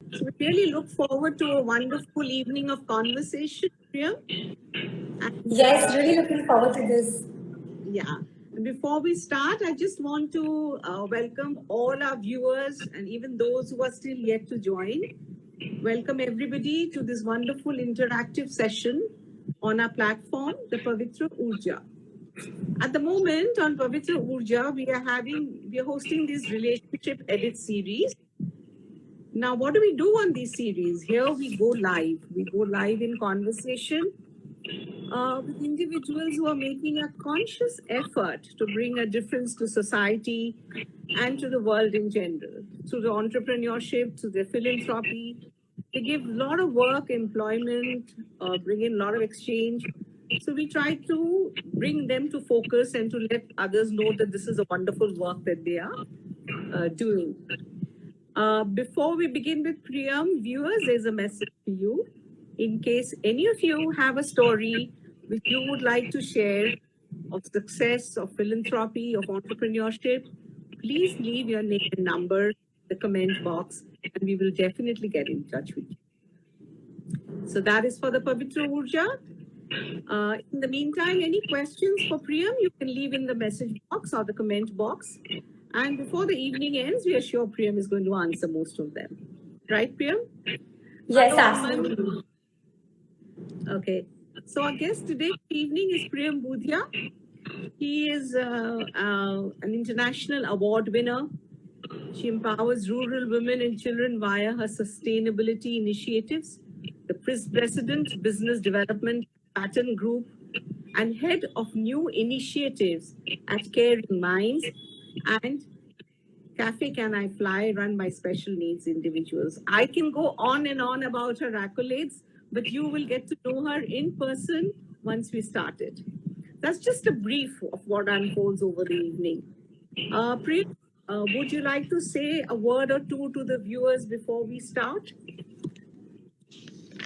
So we really look forward to a wonderful evening of conversation here. And Yes, really looking forward to this. yeah. And before we start, I just want to welcome all our viewers and even those who are still yet to join. Welcome everybody to this wonderful interactive session on our platform, the Pavitra Urja. At the moment on Pavitra Urja, we are hosting this relationship edit series. Now, what do we do on these series? Here we go live. We go live in conversation with individuals who are making a conscious effort to bring a difference to society and to the world in general. Through the entrepreneurship, through the philanthropy, they give a lot of work, employment, bring in a lot of exchange. So we try to bring them to focus and to let others know that this is a wonderful work that they are doing. Before we begin with Priyam, viewers, there's a message for you. In case any of you have a story which you would like to share of success, of philanthropy, of entrepreneurship, please leave your name and number in the comment box and we will definitely get in touch with you. So that is for the Pavitra Urja. In the meantime, any questions for Priyam, you can leave in the message box or the comment box. And before the evening ends, we are sure Priyam is going to answer most of them. Right, Priyam? Yes, Hello, absolutely. Okay. So our guest today evening is Priyam Budhia. He is an international award winner. She empowers rural women and children via her sustainability initiatives. The President Business Development Pattern Group and head of new initiatives at Caring Minds and Cafe Can I Fly, run by special needs individuals. I can go on and on about her accolades, but you will get to know her in person once we start it. That's just a brief of what unfolds over the evening. Priya, would you like to say a word or two to the viewers before we start?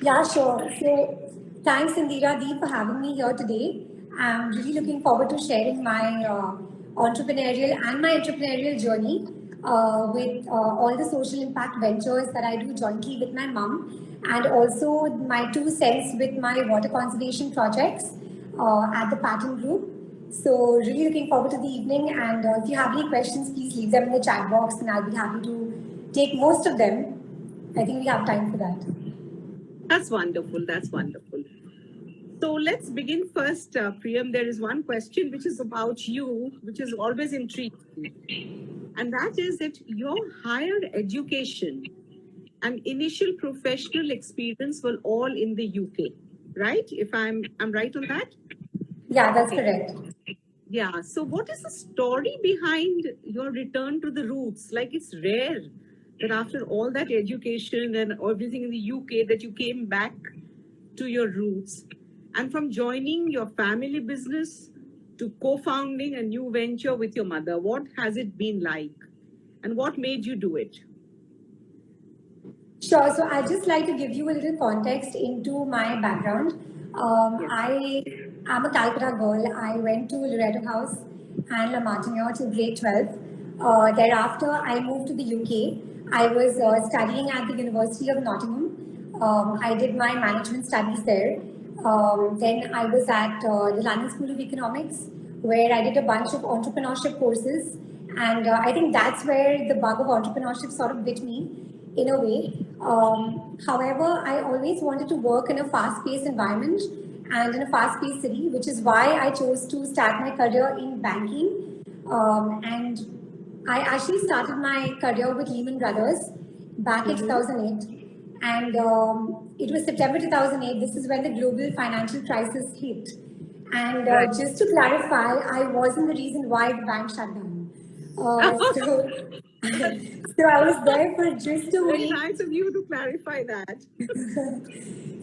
Yeah, sure. So, thanks, Indira Dee, for having me here today. I'm really looking forward to sharing my entrepreneurial and my entrepreneurial journey with all the social impact ventures that I do jointly with my mom, and also my 2 cents with my water conservation projects at the Pattern Group. So, really looking forward to the evening. And if you have any questions, please leave them in the chat box, and I'll be happy to take most of them. I think we have time for that. That's wonderful. That's wonderful. So let's begin first, Priyam. There is one question which is about you, which is always intrigued me. And that is that your higher education and initial professional experience were all in the UK, right? If I'm right on that? Yeah, that's correct. Yeah. So what is the story behind your return to the roots? Like it's rare that after all that education and everything in the UK that you came back to your roots. And from joining your family business to co-founding a new venture with your mother, what has it been like? And what made you do it? Sure. So I'd just like to give you a little context into my background. Yes. I am a Calcutta girl. I went to Loreto House and La Martiniere till grade 12. Thereafter, I moved to the UK. I was studying at the University of Nottingham. I did my management studies there. Then I was at the London School of Economics, where I did a bunch of entrepreneurship courses. And I think that's where the bug of entrepreneurship sort of bit me in a way. However, I always wanted to work in a fast-paced environment and in a fast-paced city, which is why I chose to start my career in banking. And I actually started my career with Lehman Brothers back in 2008. And it was September 2008. This is when the global financial crisis hit. And just to clarify, I wasn't the reason why the bank shut down. So I was there for just a Very week. nice of you to clarify that.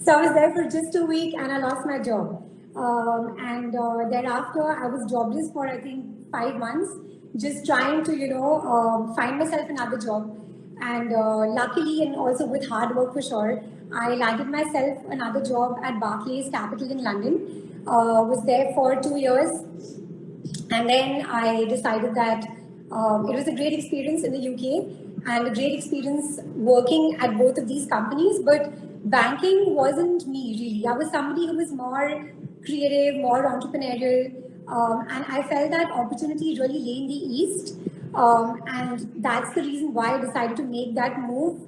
So I was there for just a week and I lost my job. And thereafter, I was jobless for I think 5 months, just trying to, find myself another job. And luckily, and also with hard work for sure, I landed myself another job at Barclays Capital in London. Was there for 2 years. And then I decided that it was a great experience in the UK. and a great experience working at both of these companies. But banking wasn't me really. I was somebody who was more creative, more entrepreneurial, and I felt that opportunity really lay in the East. And that's the reason why I decided to make that move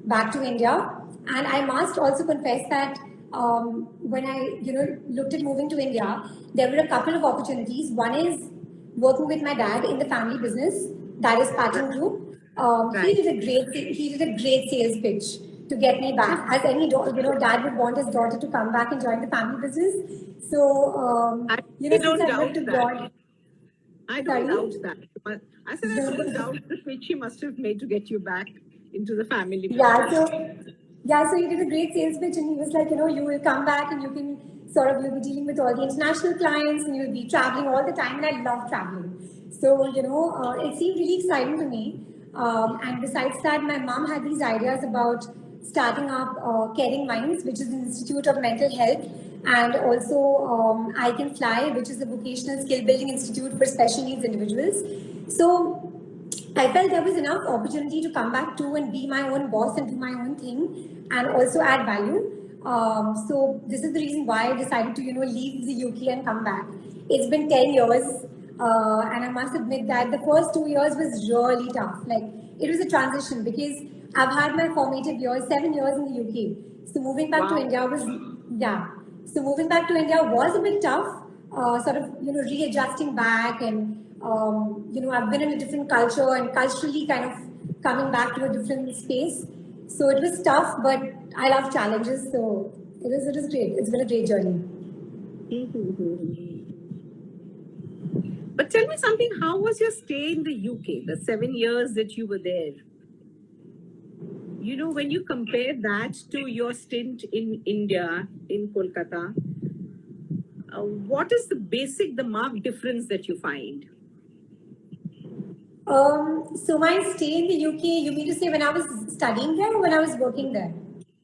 back to India. And I must also confess that when I, looked at moving to India, there were a couple of opportunities. One is working with my dad in the family business, that is Pattern Group. Right. He did a great sales pitch to get me back. As any dad would want his daughter to come back and join the family business. So I since don't I doubt moved that. abroad, I don't sorry. doubt that. But I said I don't doubt the pitch he must have made to get you back into the family business. So he did a great sales pitch, and he was like, you will come back and you'll be dealing with all the international clients, and you'll be traveling all the time. And I love traveling, so it seemed really exciting to me. And besides that, my mom had these ideas about starting up Caring Minds, which is an institute of mental health, and also I Can Fly, which is a vocational skill building institute for special needs individuals. So I felt there was enough opportunity to come back to and be my own boss and do my own thing and also add value. So this is the reason why I decided to, leave the UK and come back. It's been 10 years, and I must admit that the first 2 years was really tough. Like, it was a transition because I've had my formative years, 7 years in the UK. So moving back to Wow. India was, yeah. So moving back to India was a bit tough, sort of, readjusting back and I've been in a different culture and culturally kind of coming back to a different space. So it was tough, but I love challenges. So it was great. It's been a great journey. But tell me something, how was your stay in the UK, the 7 years that you were there? When you compare that to your stint in India, in Kolkata, what is the marked difference that you find? So my stay in the UK, you mean to say when I was studying there or when I was working there?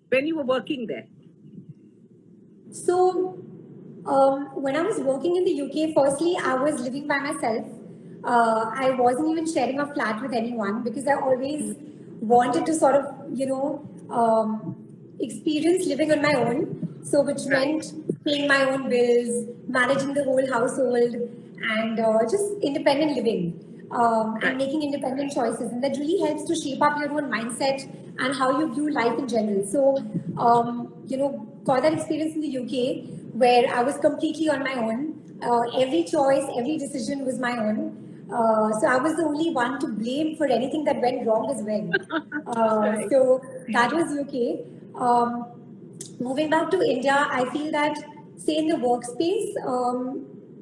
When you were working there. So when I was working in the UK, firstly, I was living by myself. I wasn't even sharing a flat with anyone because I always wanted to sort of, experience living on my own. So which meant paying my own bills, managing the whole household, and just independent living. And making independent choices, and that really helps to shape up your own mindset and how you view life in general. So, got that experience in the UK where I was completely on my own. Every choice, every decision was my own. So I was the only one to blame for anything that went wrong as well. So that was UK. Moving back to India, I feel that, say, in the workspace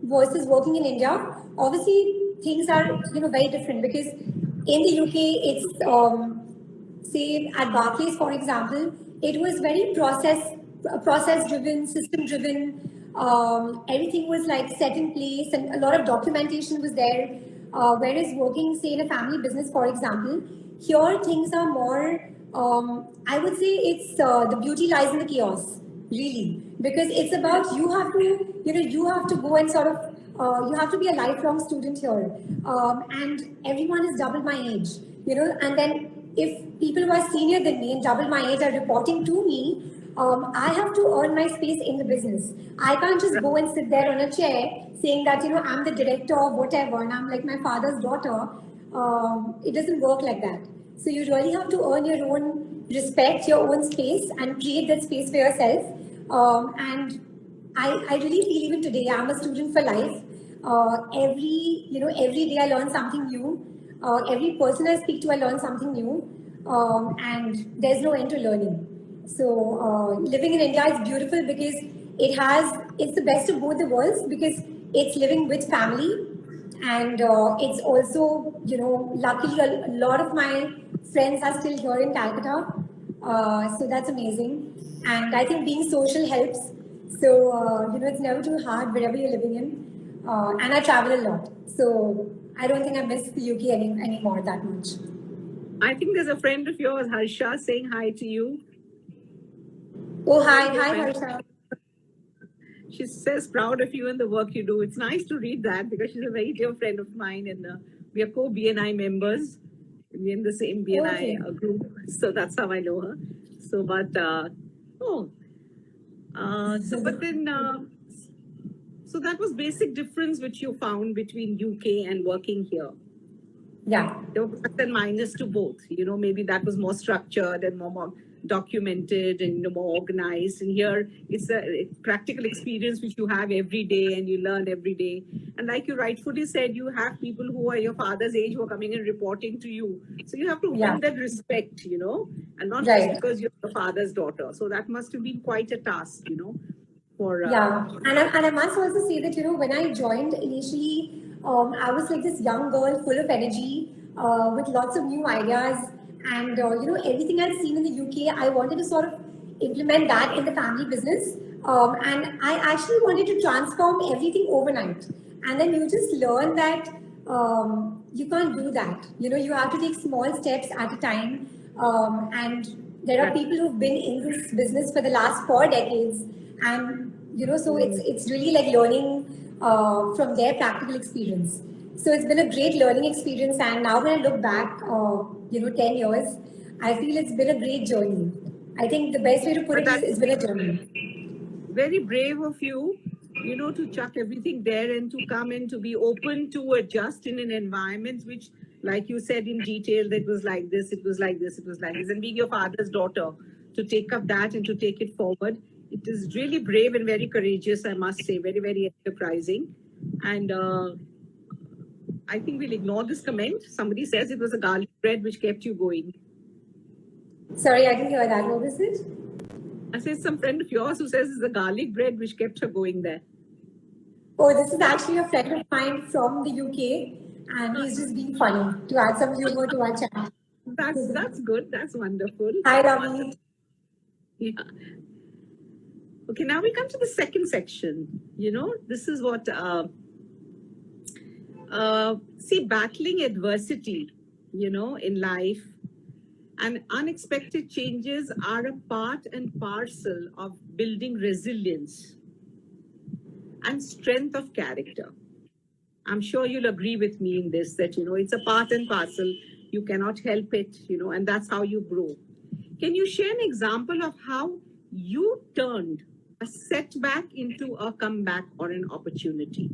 versus working in India, obviously things are very different because in the UK it's say at Barclays, for example, it was very process driven, system driven. Everything was like set in place, and a lot of documentation was there. Whereas working, say, in a family business, for example, here things are more. I would say it's the beauty lies in the chaos, really, because it's about you have to go and sort of you have to be a lifelong student here, and everyone is double my age, and then if people who are senior than me and double my age are reporting to me, I have to earn my space in the business. I can't just go and sit there on a chair saying that I'm the director or whatever and I'm like my father's daughter. It doesn't work like that. So you really have to earn your own respect, your own space, and create that space for yourself. And I really feel even today I'm a student for life. Every day I learn something new. Every person I speak to, I learn something new, and there's no end to learning. So living in India is beautiful because it's the best of both the worlds because it's living with family, and it's also luckily a lot of my friends are still here in Calcutta, so that's amazing. And I think being social helps. So it's never too hard wherever you're living in, and I travel a lot, so I don't think I miss the UK anymore that much. I think there's a friend of yours, Harsha, saying hi to you. Oh, hi Harsha. She says proud of you and the work you do. It's nice to read that because she's a very dear friend of mine, and we are co-BNI members. We're in the same BNI Okay. group, so that's how I know her. So, but but then so that was basic difference which you found between UK and working here. Yeah. There were plus and minus to both. Maybe that was more structured and more documented and more organized. And here it's a practical experience which you have every day and you learn every day. And like you rightfully said, you have people who are your father's age who are coming and reporting to you. So you have to Yeah. win that respect, and not Right. just because you're your father's daughter. So that must have been quite a task, for Yeah, and I must also say that, when I joined initially, I was like this young girl full of energy, with lots of new ideas, and everything I'd seen in the UK, I wanted to sort of implement that in the family business, and I actually wanted to transform everything overnight. And then you just learn that you can't do that. You have to take small steps at a time, and there are people who've been in this business for the last 4 decades, and so it's really like learning from their practical experience. So it's been a great learning experience, and now when I look back, 10 years, I feel it's been a great journey. I think the best way to put but it is that's it's been a journey. very brave of you, to chuck everything there and to come and to be open to adjust in an environment which, like you said in detail, that was like this, it was like this, it was like this, and being your father's daughter, to take up that and to take it forward. It is really brave and very courageous, I must say, very, very enterprising. And I think we'll ignore this comment. Somebody says it was a garlic bread which kept you going. Sorry, I didn't hear that. What was it? I said some friend of yours who says it's the garlic bread which kept her going there. Oh, this is actually a friend of mine from the UK, and he's just being funny to add some humor to our chat. That's good. That's wonderful. Hi, Ravi. Yeah. Okay, now we come to the second section. This is what see, battling adversity, in life, and unexpected changes are a part and parcel of building resilience and strength of character. I'm sure you'll agree with me in this, that, it's a part and parcel. You cannot help it, and that's how you grow. Can you share an example of how you turned a setback into a comeback or an opportunity?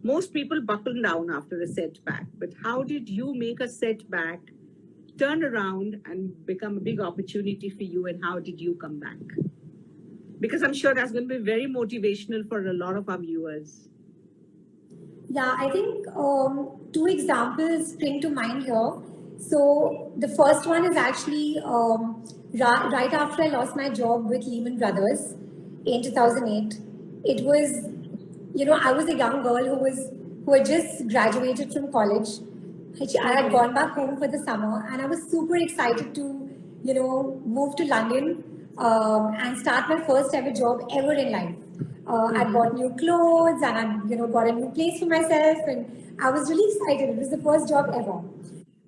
Most people buckle down after a setback, but how did you make a setback turn around and become a big opportunity for you, and how did you come back? Because I'm sure that's going to be very motivational for a lot of our viewers. Yeah, I think two examples spring to mind here. So the first one is actually right after I lost my job with Lehman Brothers in 2008. It was, I was a young girl who had just graduated from college. I had gone back home for the summer, and I was super excited to, move to London and start my first ever job ever in life. I bought new clothes, and I, got a new place for myself, and I was really excited. It was the first job ever.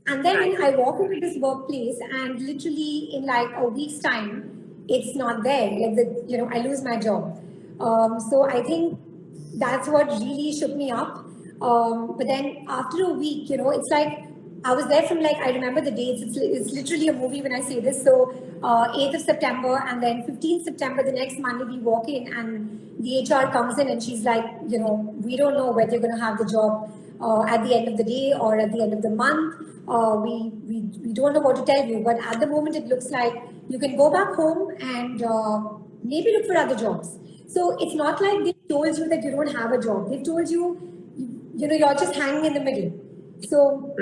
And then I walk into this workplace, and literally in like a week's time, it's not there. Like I lose my job. So I think that's what really shook me up. But then after a week, it's like I was there from like, I remember the dates. It's literally a movie when I say this. So 8th of September, and then 15th September, the next Monday, we walk in, and the HR comes in and she's like, we don't know whether you're going to have the job at the end of the day or at the end of the month. We don't know what to tell you, but at the moment it looks like you can go back home and maybe look for other jobs. So it's not like they told you that you don't have a job. They've told you, you're just hanging in the middle. So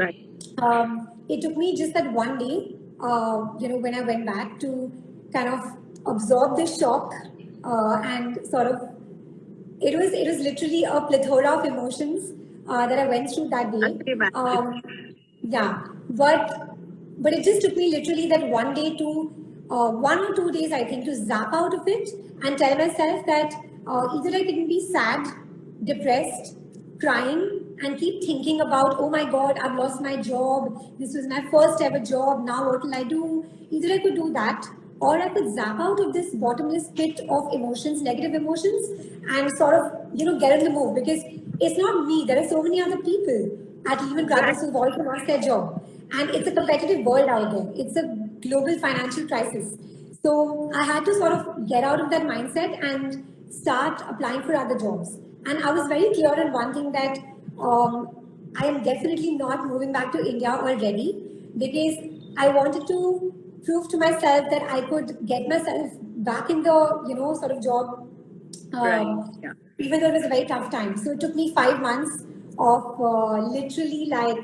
it took me just that one day, when I went back to kind of absorb this shock and sort of, it was literally a plethora of emotions that I went through that day. Yeah, but it just took me literally that one day to 1 or 2 days, I think, to zap out of it and tell myself that either I can be sad, depressed, crying, and keep thinking about, oh my God, I've lost my job. This was my first ever job. Now what will I do? Either I could do that, or I could zap out of this bottomless pit of emotions, negative emotions, and sort of, get on the move. Because it's not me. There are so many other people at Lehman Brothers who've also lost their job. And it's a competitive world out there. It's a global financial crisis. So I had to sort of get out of that mindset and start applying for other jobs. And I was very clear on one thing that I am definitely not moving back to India already because I wanted to prove to myself that I could get myself back in the, sort of job, Right. Yeah. even though it was a very tough time. So it took me 5 months of literally like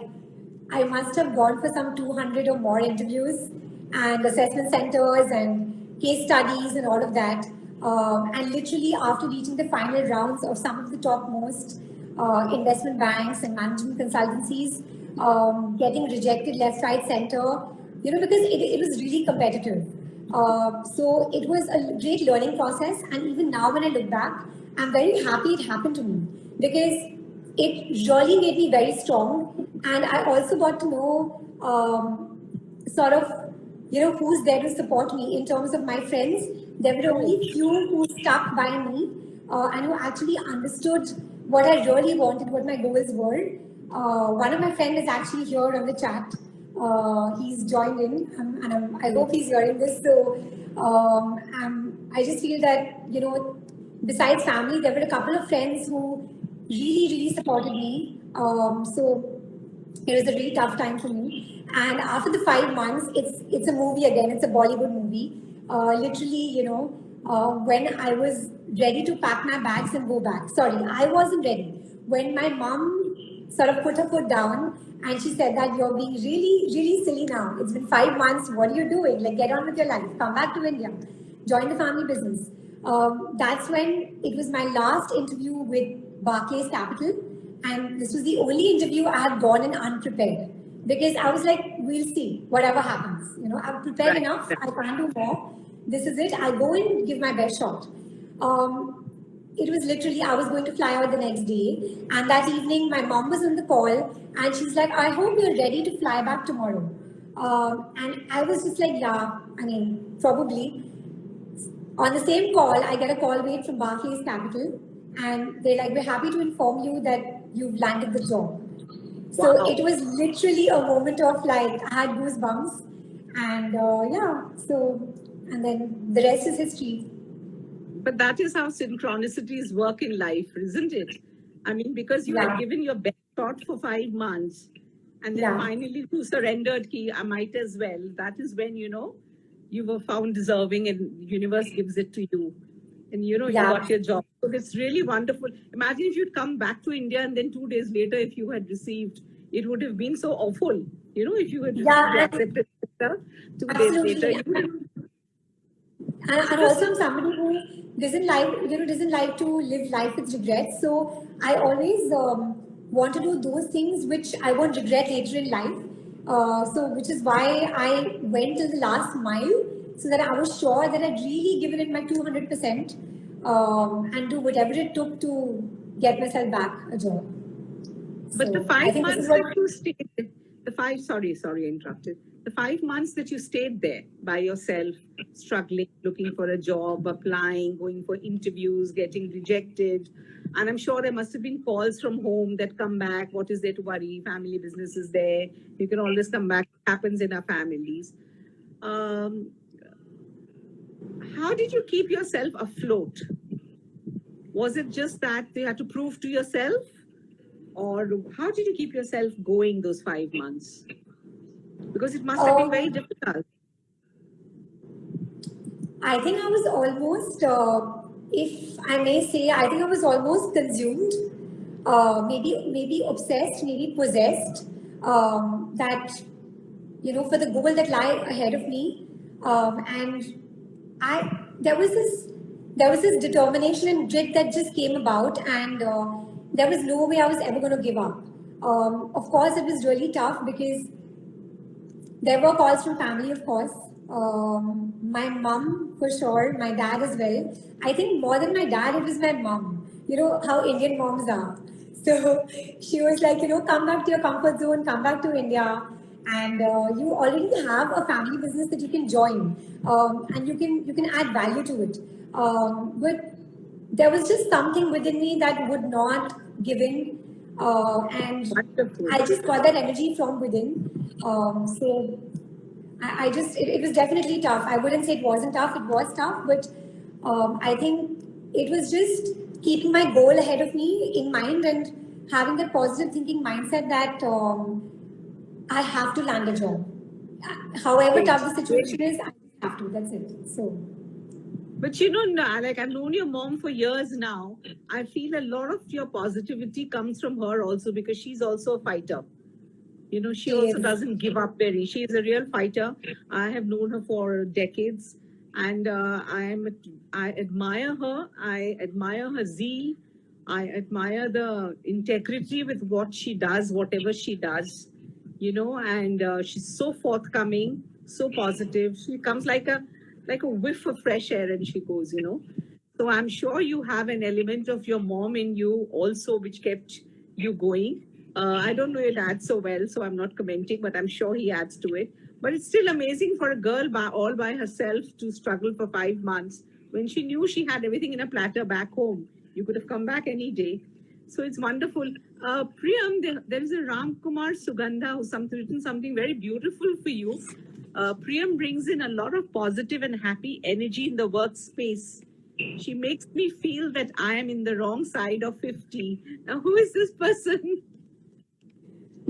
I must have gone for some 200 or more interviews and assessment centers and case studies and all of that. And literally, after reaching the final rounds of some of the topmost investment banks and management consultancies, getting rejected left, right, center, because it was really competitive. So it was a great learning process. And even now, when I look back, I'm very happy it happened to me because it really made me very strong. And I also got to know sort of, who's there to support me in terms of my friends. There were only few who stuck by me and who actually understood what I really wanted, what my goals were. One of my friends is actually here on the chat. He's joined in, and I hope he's hearing this. So I just feel that, besides family, there were a couple of friends who really, really supported me. So it was a really tough time for me. And after the 5 months, it's a movie again. It's a Bollywood movie. Literally, when I was ready to pack my bags and go back. Sorry, I wasn't ready. When my mom sort of put her foot down and she said that you're being really, really silly now. It's been 5 months. What are you doing? Like, get on with your life. Come back to India. Join the family business. That's when it was my last interview with Barclays Capital. And this was the only interview I had gone in unprepared because I was like, we'll see, whatever happens. I'm prepared Right. enough. I can't do more. This is it. I go and give my best shot. It was literally, I was going to fly out the next day. And that evening, my mom was on the call and she's like, I hope you're ready to fly back tomorrow. And I was just like, yeah, probably. On the same call, I get a call wait from Barclays Capital, and they're like, "We're happy to inform you that you've landed the job." So Wow. it was literally a moment of like, I had goosebumps, and yeah. So and then the rest is history. But that is how synchronicities work in life, isn't it? I mean, because you had Yeah, given your best shot for 5 months, and then yeah, finally you surrendered, ki I might as well. That is when, you were found deserving and universe gives it to you. And, you yeah. got your job. So it's really wonderful. Imagine if you'd come back to India and then 2 days later, if you had received, it would have been so awful. If you had received the Yeah, and acceptance letter 2 days later, absolutely. you would have. So And just also I'm somebody who doesn't like to live life with regrets. So I always want to do those things which I won't regret later in life. So which is why I went till the last mile so that I was sure that I'd really given it my 200% and do whatever it took to get myself back a job. But the So I five think this is months what, that you stayed, sorry, I interrupted. The 5 months that you stayed there by yourself, struggling, looking for a job, applying, going for interviews, getting rejected. And I'm sure there must have been calls from home that come back. What is there to worry? Family business is there. You can always come back. It happens in our families. Um, how did you keep yourself afloat? Was it just that you had to prove to yourself? Or how did you keep yourself going those 5 months? Because it must have been very um, difficult. I think I was almost, if I may say, I think I was almost consumed, maybe obsessed, maybe possessed. That for the goal that lie ahead of me, and I there was this determination and grit that just came about, and there was no way I was ever going to give up. Of course, it was really tough because there were calls from family, of course. My mom, for sure, my dad as well. I think more than my dad, it was my mom. You know how Indian moms are. So she was like, come back to your comfort zone, come back to India, and you already have a family business that you can join, and you can add value to it. But there was just something within me that would not give in. And Wonderful. I just got that energy from within. So I just, it was definitely tough. I wouldn't say it wasn't tough, it was tough, but I think it was just keeping my goal ahead of me in mind and having that positive thinking mindset that I have to land a job. However Great. tough the situation Great. is, I have to. That's it. So, But like I've known your mom for years now. I feel a lot of your positivity comes from her also because she's also a fighter. She she also is. doesn't give up very. She is a real fighter. I have known her for decades, and I admire her. I admire her zeal. I admire the integrity with what she does, whatever she does. And she's so forthcoming, so positive. She comes like a whiff of fresh air, and she goes. So I'm sure you have an element of your mom in you also, which kept you going. I don't know your dad so well, so I'm not commenting, but I'm sure he adds to it. But it's still amazing for a girl all by herself to struggle for 5 months when she knew she had everything in a platter back home. You could have come back any day. So it's wonderful. Priyam, there is a Ram Kumar Sugandha who's written something very beautiful for you. Priyam brings in a lot of positive and happy energy in the workspace. She makes me feel that I am in the wrong side of 50. Now, who is this person?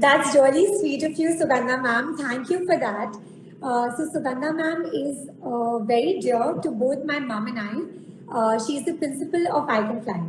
That's really sweet of you, Sugandha ma'am. Thank you for that. So Sugandha ma'am is very dear to both my mom and I. She is the principal of Icon Fly.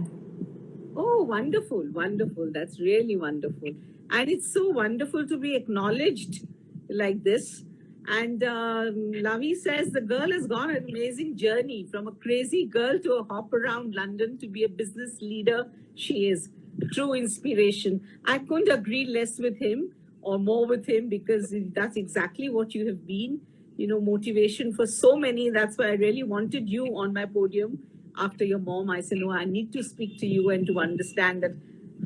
Oh, wonderful, wonderful. That's really wonderful. And it's so wonderful to be acknowledged like this. And Lavi says the girl has gone an amazing journey from a crazy girl to a hop around London to be a business leader. She is true inspiration. I couldn't agree less with him or more with him because that's exactly what you have been. Motivation for so many. That's why I really wanted you on my podium after your mom. I said, no, I need to speak to you and to understand that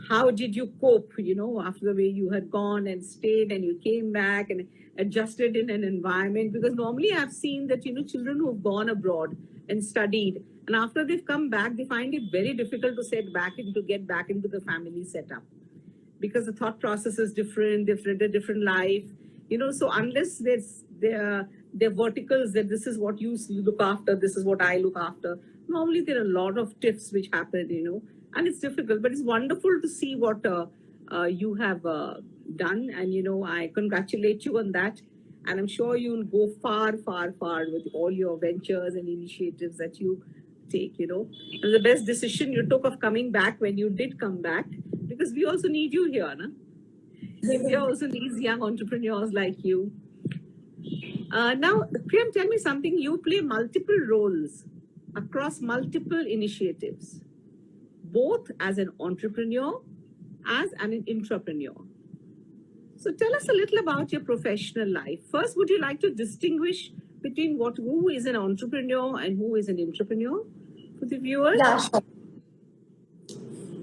how did you cope, after the way you had gone and stayed and you came back and adjusted in an environment? Because normally I've seen that, children who've gone abroad and studied, and after they've come back, they find it very difficult to get back into the family setup because the thought process is different, a different life, so unless they're verticals that this is what you look after, this is what I look after, normally there are a lot of tiffs which happen, and it's difficult, but it's wonderful to see what you have done. And, I congratulate you on that. And I'm sure you'll go far, far, far with all your ventures and initiatives that you take, And the best decision you took of coming back when you did come back, because we also need you here, na? India also needs young entrepreneurs like you. Now, Priyam, tell me something. You play multiple roles across multiple initiatives, both as an entrepreneur, as an intrapreneur. So tell us a little about your professional life. First, would you like to distinguish between who is an entrepreneur and who is an intrapreneur for the viewers? Yeah, sure.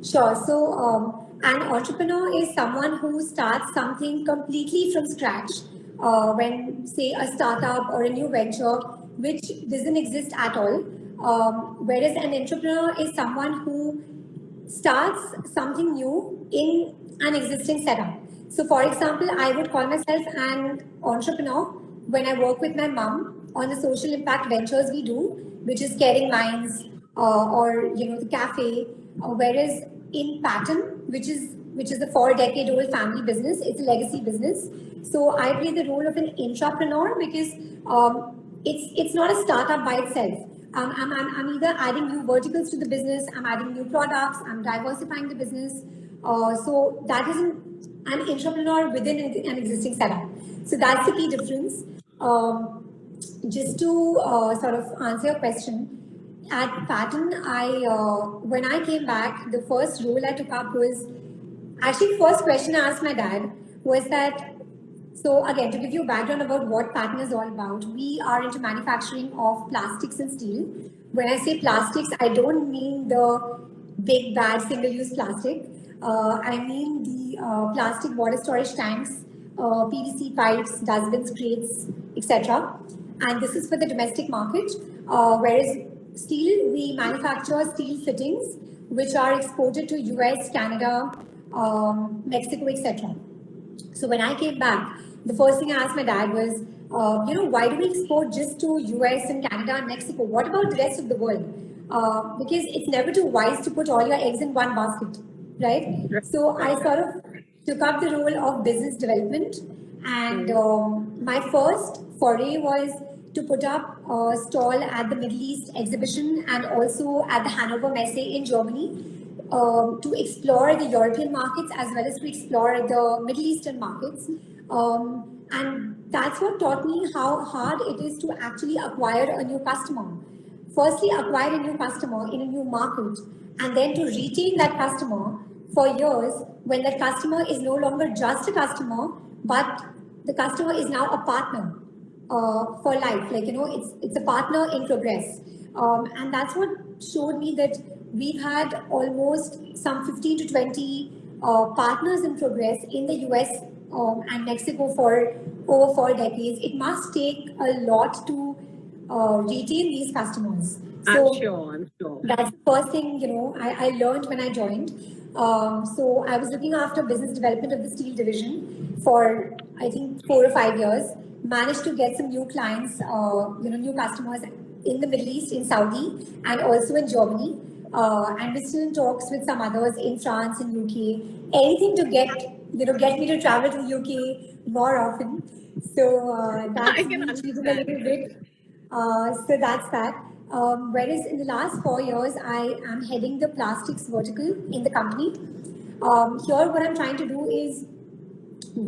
Sure. So, an entrepreneur is someone who starts something completely from scratch. When, say, a startup or a new venture which doesn't exist at all. Whereas an entrepreneur is someone who starts something new in an existing setup. So, for example, I would call myself an entrepreneur when I work with my mom on the social impact ventures we do, which is Caring Minds or the cafe. Whereas in Pattern, which is a 4-decade-old family business, it's a legacy business. So I play the role of an intrapreneur because it's not a startup by itself. I'm either adding new verticals to the business, I'm adding new products, I'm diversifying the business. So that is an intrapreneur within an existing setup. So that's the key difference. Just to sort of answer your question, at Pattern, when I came back, the first role I took up was actually first question I asked my dad was that. So again, to give you a background about what Pattern is all about, we are into manufacturing of plastics and steel. When I say plastics, I don't mean the big bad single-use plastic. I mean the plastic water storage tanks, PVC pipes, dustbins, crates, etc. And this is for the domestic market. Whereas steel, we manufacture steel fittings, which are exported to US, Canada, Mexico, etc. So when I came back, the first thing I asked my dad was, why do we export just to US and Canada and Mexico? What about the rest of the world? Because it's never too wise to put all your eggs in one basket, right? Right. So I sort of took up the role of business development, and my first foray was to put up a stall at the Middle East exhibition and also at the Hannover Messe in Germany, to explore the European markets as well as to explore the Middle Eastern markets. And that's what taught me how hard it is to actually acquire a new customer. Firstly, acquire a new customer in a new market, and then to retain that customer for years when that customer is no longer just a customer, but the customer is now a partner for life. Like, it's a partner in progress. And that's what showed me that we've had almost some 15 to 20 partners in progress in the US and Mexico for over 4 decades. It must take a lot to retain these customers. I'm sure. That's the first thing, I learned when I joined. So I was looking after business development of the steel division for, I think, 4 or 5 years. Managed to get some new clients, new customers in the Middle East, in Saudi, and also in Germany. And we're still in talks with some others in France and UK. Anything to get me to travel to the UK more often. So that's I can me cheating a understand. little bit. So that's that. Whereas in the last 4 years, I am heading the plastics vertical in the company. Here, what I'm trying to do is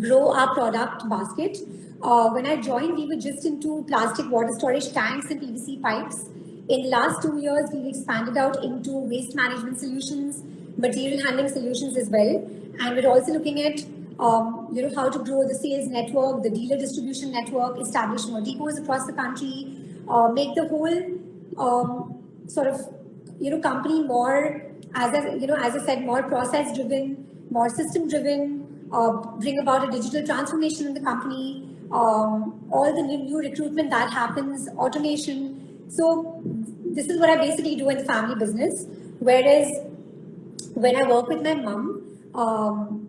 grow our product basket. When I joined, we were just into plastic water storage tanks and PVC pipes. In the last 2 years, we've expanded out into waste management solutions, material handling solutions as well. And we're also looking at how to grow the sales network, the dealer distribution network, establish more depots across the country, make the whole sort of company more, as I said, more process driven, more system driven, bring about a digital transformation in the company, all the new recruitment that happens, automation. So this is what I basically do in the family business. Whereas when I work with my mom,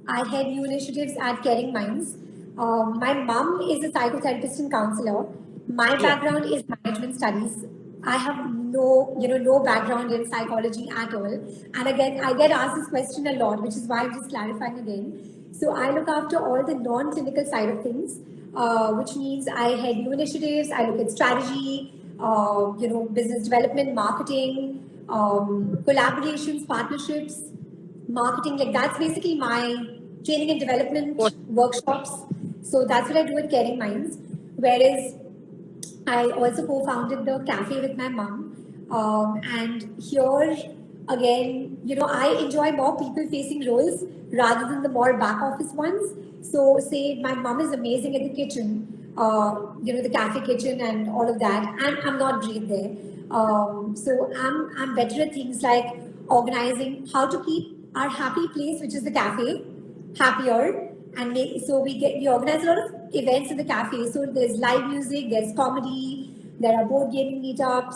I head new initiatives at Caring Minds. My mom is a psychotherapist and counselor. My background is management studies. I have no background in psychology at all. And again, I get asked this question a lot, which is why I'm just clarifying again. So I look after all the non-clinical side of things, which means I head new initiatives. I look at strategy, business development, marketing, collaborations, partnerships, marketing. Like, that's basically my training and development workshops. So that's what I do at Caring Minds. Whereas I also co-founded the cafe with my mom. And here again, I enjoy more people-facing roles rather than the more back office ones. So say my mom is amazing at the kitchen, the cafe kitchen and all of that, and I'm not great there. So I'm better at things like organizing how to keep our happy place, which is the cafe, happier, and we organize a lot of events in the cafe. So there's live music, there's comedy, there are board gaming meetups,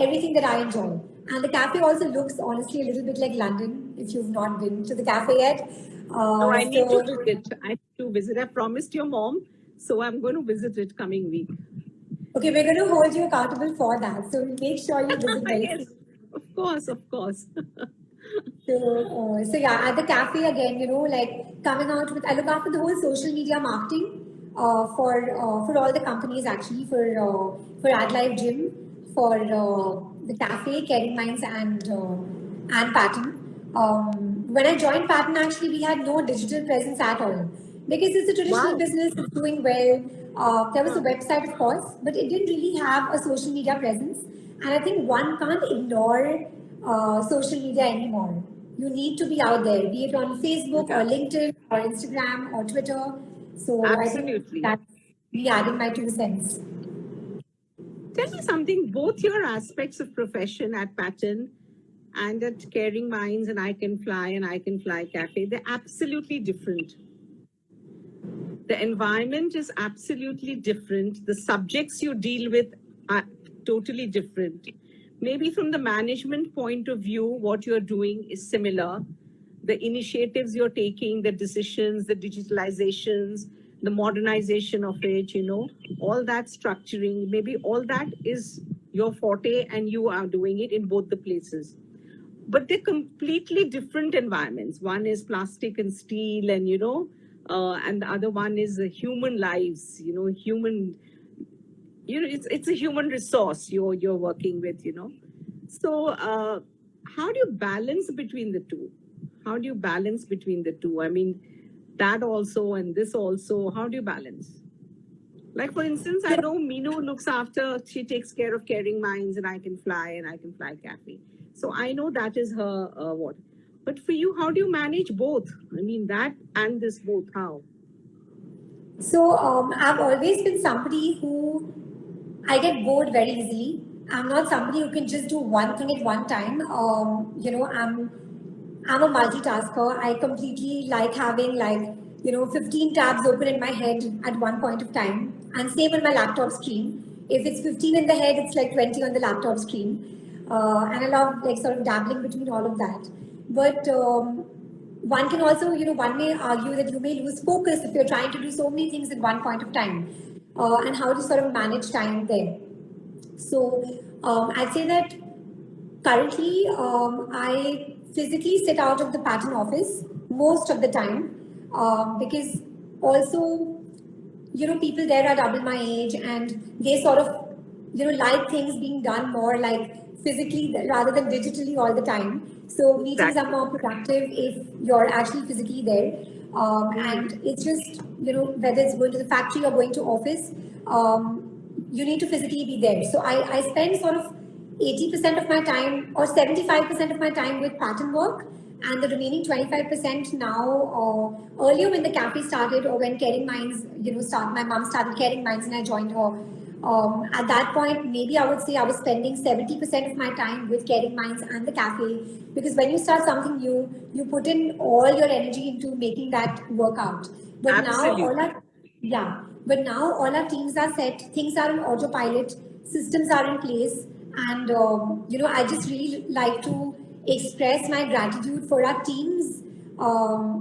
everything that I enjoy. And the cafe also looks honestly a little bit like London if you've not been to the cafe yet. No, I need to visit. I promised your mom, so I'm going to visit it coming week. Okay, we're going to hold you accountable for that. So make sure you visit very Yes, of course. So yeah, at the cafe again, like coming out with, I look after the whole social media marketing for all the companies actually, for AdLive Gym, for the cafe, Caring Minds, and Pattern. When I joined Pattern, actually, we had no digital presence at all because it's a traditional business, it's doing well. There was a website, of course, but it didn't really have a social media presence. And I think one can't ignore social media anymore. You need to be out there, be it on Facebook or LinkedIn or Instagram or Twitter. So Absolutely. I think that's me adding my 2 cents. Tell me something, both your aspects of profession at Pattern and at Caring Minds and I Can Fly Cafe, they're absolutely different. The environment is absolutely different. The subjects you deal with are totally different. Maybe from the management point of view, what you're doing is similar, the initiatives you're taking, the decisions, the digitalizations, the modernization of it, all that structuring, maybe all that is your forte and you are doing it in both the places. But they're completely different environments. One is plastic and steel, and the other one is human lives, human, it's a human resource you're working with, So, how do you balance between the two? How do you balance between the two? I mean, that also and this also. How do you balance? Like, for instance, I know Mino looks after, she takes care of Caring Minds and I Can Fly Cafe. So I know that is her what. But for you, how do you manage both? I mean, that and this both, how? So I've always been somebody who I get bored very easily. I'm not somebody who can just do one thing at one time. I'm a multitasker. I completely like having 15 tabs open in my head at one point of time. And same on my laptop screen. If it's 15 in the head, it's like 20 on the laptop screen. And I love like sort of dabbling between all of that. But one can also, one may argue that you may lose focus if you're trying to do so many things at one point of time. And how to sort of manage time there. So I'd say that currently I physically sit out of the pattern office most of the time because also, people there are double my age and they sort of, like things being done more like physically rather than digitally all the time. So meetings are more productive if you're actually physically there. And it's just, whether it's going to the factory or going to office, you need to physically be there. So I spend sort of 80% of my time or 75% of my time with pattern work, and the remaining 25% now, earlier when the cafe started or when Caring Minds, my mom started Caring Minds and I joined her. At that point, maybe I would say I was spending 70% of my time with Caring Minds and the cafe, because when you start something new, you put in all your energy into making that work out. But now all our teams are set, things are on autopilot, systems are in place, and I just really like to express my gratitude for our teams,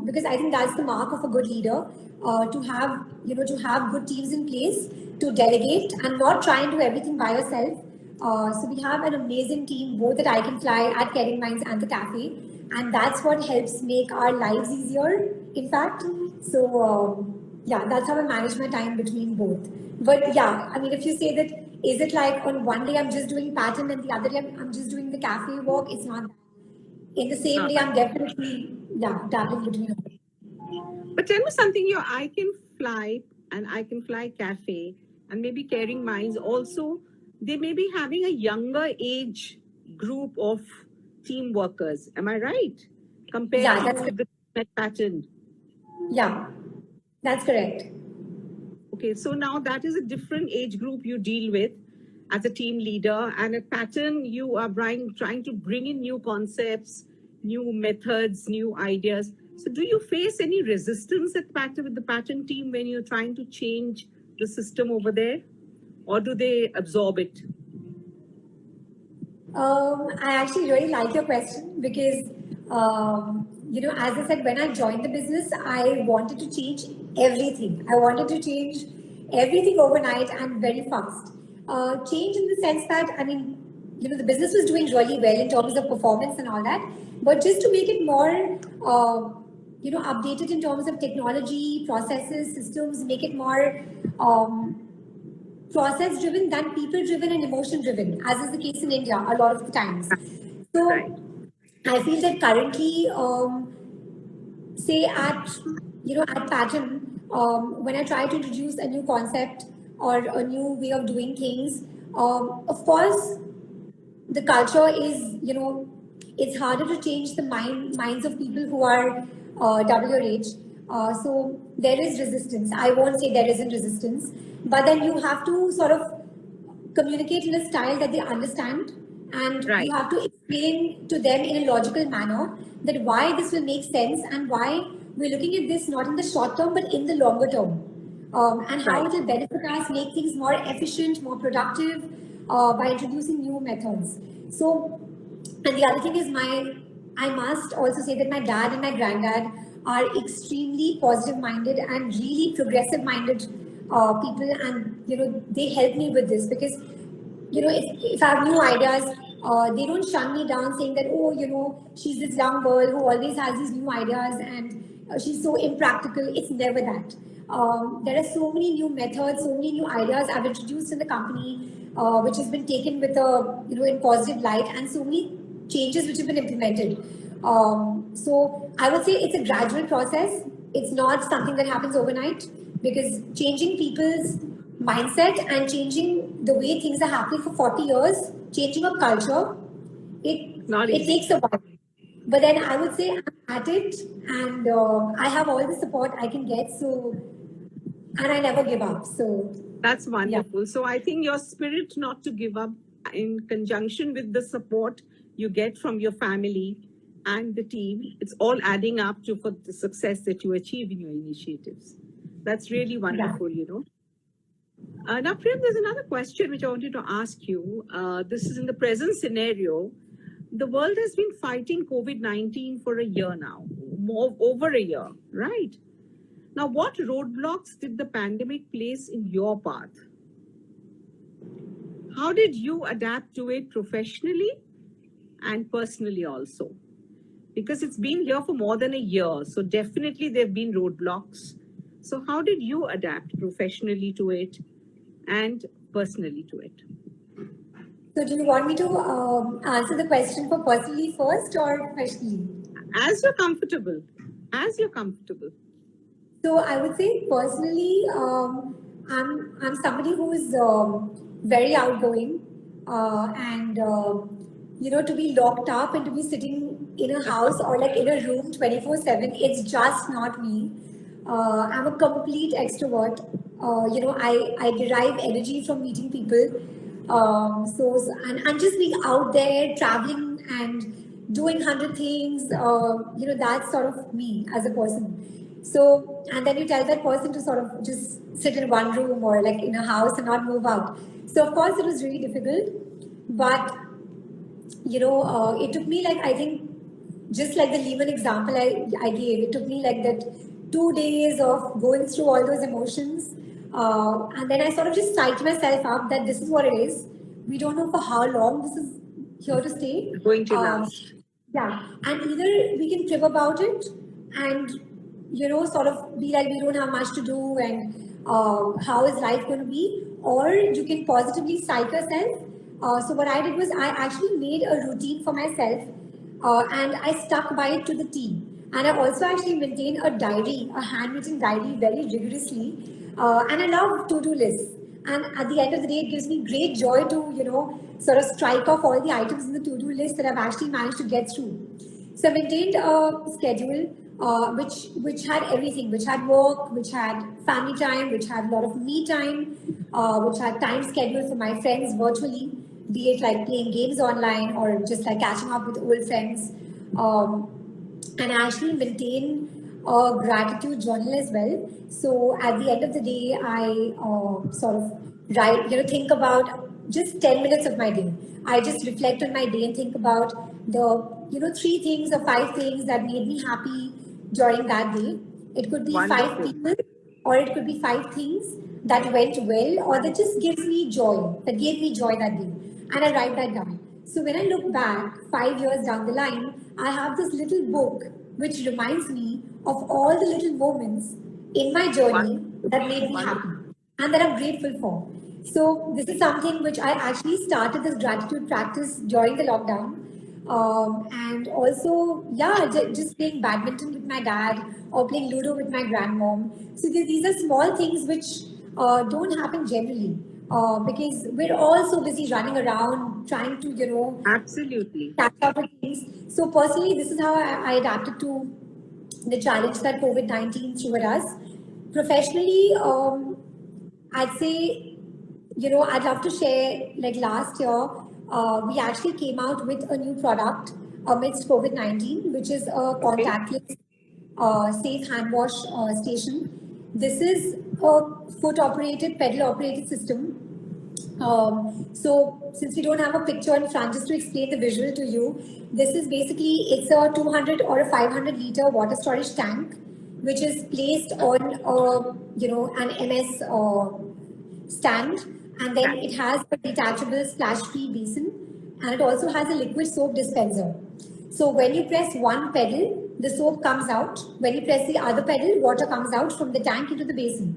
because I think that's the mark of a good leader, to have good teams in place, to delegate and not try and do everything by yourself. So we have an amazing team both at I Can Fly, at Caring Minds and the cafe, and that's what helps make our lives easier, in fact. So that's how I manage my time between both. But yeah, I mean, if you say that, is it like on one day I'm just doing pattern and the other day I'm just doing the cafe work? It's not that. In the same day, I'm definitely dabbling between all. But tell me something, your I Can Fly and I Can Fly Cafe and maybe Caring Minds also, they may be having a younger age group of team workers. Am I right? Compared to the pattern. Yeah, that's correct. Okay, so now that is a different age group you deal with as a team leader, and at pattern you are trying to bring in new concepts, new methods, new ideas. So do you face any resistance at pattern with the pattern team when you're trying to change the system over there, or do they absorb it? I actually really like your question because, as I said, when I joined the business, I wanted to change everything. I wanted to change everything overnight and very fast. Change in the sense that, I mean, the business was doing really well in terms of performance and all that, but just to make it more, updated in terms of technology, processes, systems, make it more process driven than people driven and emotion driven, as is the case in India a lot of the times. So I feel that currently, say at pattern, when I try to introduce a new concept or a new way of doing things, of course, the culture is, it's harder to change the minds of people who are double your age. So there is resistance. I won't say there isn't resistance, but then you have to sort of communicate in a style that they understand, and you have to explain to them in a logical manner that why this will make sense and why we're looking at this not in the short term but in the longer term, and how it will benefit us, make things more efficient, more productive by introducing new methods. So, and the other thing is I must also say that my dad and my granddad are extremely positive minded and really progressive minded people, and they help me with this because if I have new ideas, they don't shun me down saying that, oh, she's this young girl who always has these new ideas and she's so impractical. It's never that. There are so many new methods, so many new ideas I've introduced in the company, which has been taken with a in positive light, and so many changes which have been implemented. So I would say it's a gradual process. It's not something that happens overnight because changing people's mindset and changing the way things are happening for 40 years, changing a culture, it takes a while. But then I would say I'm at it, and I have all the support I can get. So, and I never give up. So that's wonderful. Yeah. So I think your spirit not to give up, in conjunction with the support you get from your family and the team, it's all adding up to for the success that you achieve in your initiatives. That's really wonderful, Now, Prem, there's another question which I wanted to ask you. This is in the present scenario. The world has been fighting COVID-19 for a year now, over a year, right? Now, what roadblocks did the pandemic place in your path? How did you adapt to it professionally and personally also? Because it's been here for more than a year, so definitely there have been roadblocks. So how did you adapt professionally to it and personally to it? So do you want me to answer the question for personally first or professionally? As you're comfortable. As you're comfortable. So I would say personally, I'm somebody who is very outgoing, and to be locked up and to be sitting in a house or like in a room 24/7, it's just not me. I'm a complete extrovert. I derive energy from meeting people. And just being out there, traveling and doing 100 things, that's sort of me as a person. So, and then you tell that person to sort of just sit in one room or like in a house and not move out. So, of course, it was really difficult. But, it took me like, I think, just like the Lehman example I gave, it took me like that 2 days of going through all those emotions. And then I sort of just psyched myself up that this is what it is. We don't know for how long this is here to stay. Going to last. Yeah. And either we can trip about it and, sort of be like, we don't have much to do and how is life going to be? Or you can positively psych yourself. So what I did was I actually made a routine for myself, and I stuck by it to the T. And I also actually maintain a diary, a handwritten diary, very rigorously. And I love to-do lists. And at the end of the day, it gives me great joy to, sort of strike off all the items in the to-do list that I've actually managed to get through. So I maintained a schedule which had everything, which had work, which had family time, which had a lot of me time, which had time scheduled for my friends virtually, be it like playing games online or just like catching up with old friends. And I actually maintain a gratitude journal as well. So at the end of the day, I sort of write, think about just 10 minutes of my day. I just reflect on my day and think about the, 3 things or 5 things that made me happy during that day. It could be Wonderful. 5 people, or it could be 5 things that went well, or that just gives me joy, that gave me joy that day. And I write that down. So when I look back 5 years down the line, I have this little book which reminds me of all the little moments in my journey that made me happy and that I'm grateful for. So this is something which I actually started this gratitude practice during the lockdown. And also, yeah, just playing badminton with my dad or playing Ludo with my grandmom. So these are small things which don't happen generally. Because we're all so busy running around trying to, absolutely catch up with things. So personally, this is how I adapted to the challenge that COVID-19 threw at us. Professionally, I'd say, I'd love to share, like last year, we actually came out with a new product amidst COVID-19, which is a contactless safe hand wash station. This is a foot operated, pedal operated system So since we don't have a picture in front, just to explain the visual to you, this is basically, it's a 200 or a 500 liter water storage tank, which is placed on, an MS stand, and then it has a detachable splash-free basin, and it also has a liquid soap dispenser. So when you press one pedal, the soap comes out. When you press the other pedal, water comes out from the tank into the basin.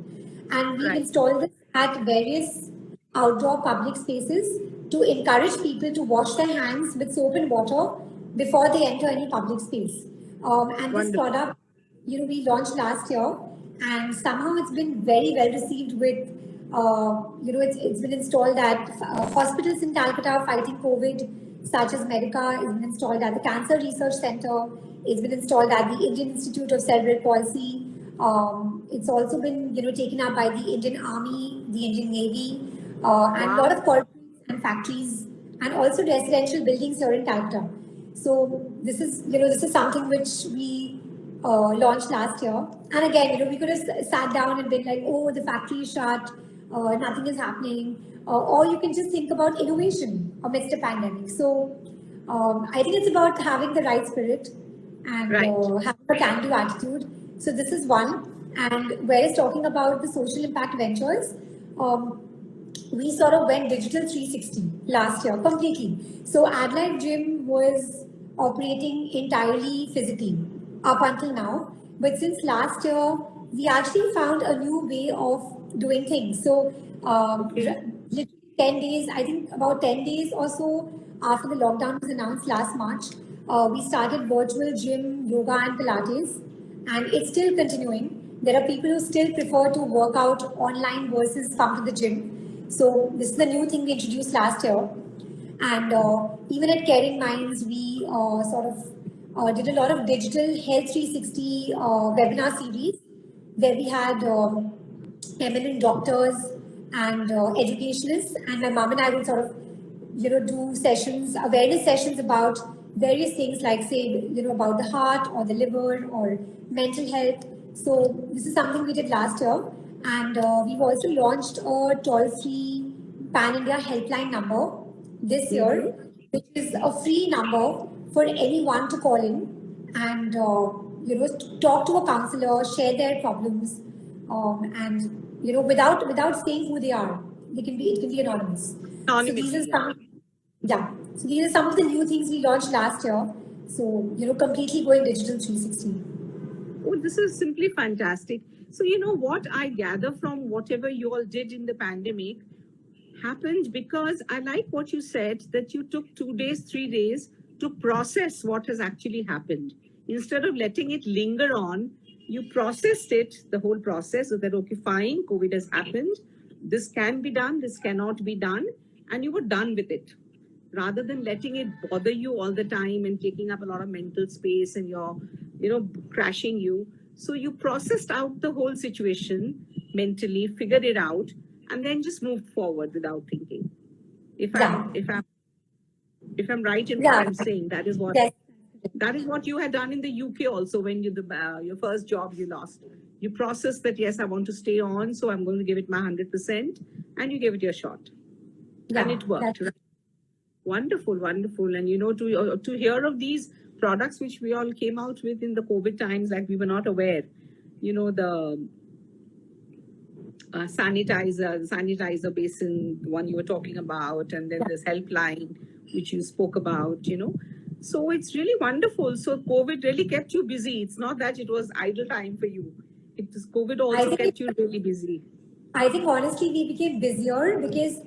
And we've installed this at various outdoor public spaces to encourage people to wash their hands with soap and water before they enter any public space. And this product, we launched last year, and somehow it's been very well received with, it's been installed at hospitals in Calcutta fighting COVID, such as Medica. It's been installed at the Cancer Research Center. It's been installed at the Indian Institute of Cerebral Palsy. It's also been, taken up by the Indian Army, the Indian Navy, and a lot of corporates and factories, and also residential buildings here in Calcutta. So this is something which we launched last year. And again, we could have sat down and been like, oh, the factory is shut, nothing is happening. Or you can just think about innovation amidst a pandemic. So I think it's about having the right spirit and having a can-do attitude. So this is one. And whereas talking about the social impact ventures, we sort of went digital 360 last year completely. So AdLife Gym was operating entirely physically up until now. But since last year, we actually found a new way of doing things. So literally 10 days, I think about 10 days or so after the lockdown was announced last March, we started virtual gym, yoga and Pilates, and it's still continuing. There are people who still prefer to work out online versus come to the gym. So this is the new thing we introduced last year. And even at Caring Minds, we did a lot of digital Health 360 webinar series where we had eminent doctors and educationists, and my mom and I would sort of, do sessions, awareness sessions about various things like, say, about the heart or the liver or mental health. So this is something we did last year, and we've also launched a toll-free pan-India helpline number this year, which is a free number for anyone to call in and talk to a counselor, share their problems, and without saying who they are. It can be anonymous. So these are some of the new things we launched last year. So completely going digital 360. Oh, this is simply fantastic. So what I gather from whatever you all did in the pandemic happened because I like what you said, that you took 2 days, 3 days to process what has actually happened. Instead of letting it linger on, you processed it, the whole process, so that, okay, fine, COVID has happened. This can be done, this cannot be done. And you were done with it. Rather than letting it bother you all the time and taking up a lot of mental space and you're, crashing you. So you processed out the whole situation mentally, figured it out, and then just moved forward without thinking. If I'm right in what I'm saying, that is what you had done in the UK also when your first job you lost. You processed that, yes, I want to stay on, so I'm going to give it my 100%, and you gave it your shot. And it worked. Right? Wonderful, wonderful. And to hear of these products which we all came out with in the COVID times, like we were not aware, the sanitizer basin, the one you were talking about, and then this helpline which you spoke about, So it's really wonderful. So COVID really kept you busy. It's not that it was idle time for you. COVID also kept you really busy. I think honestly we became busier because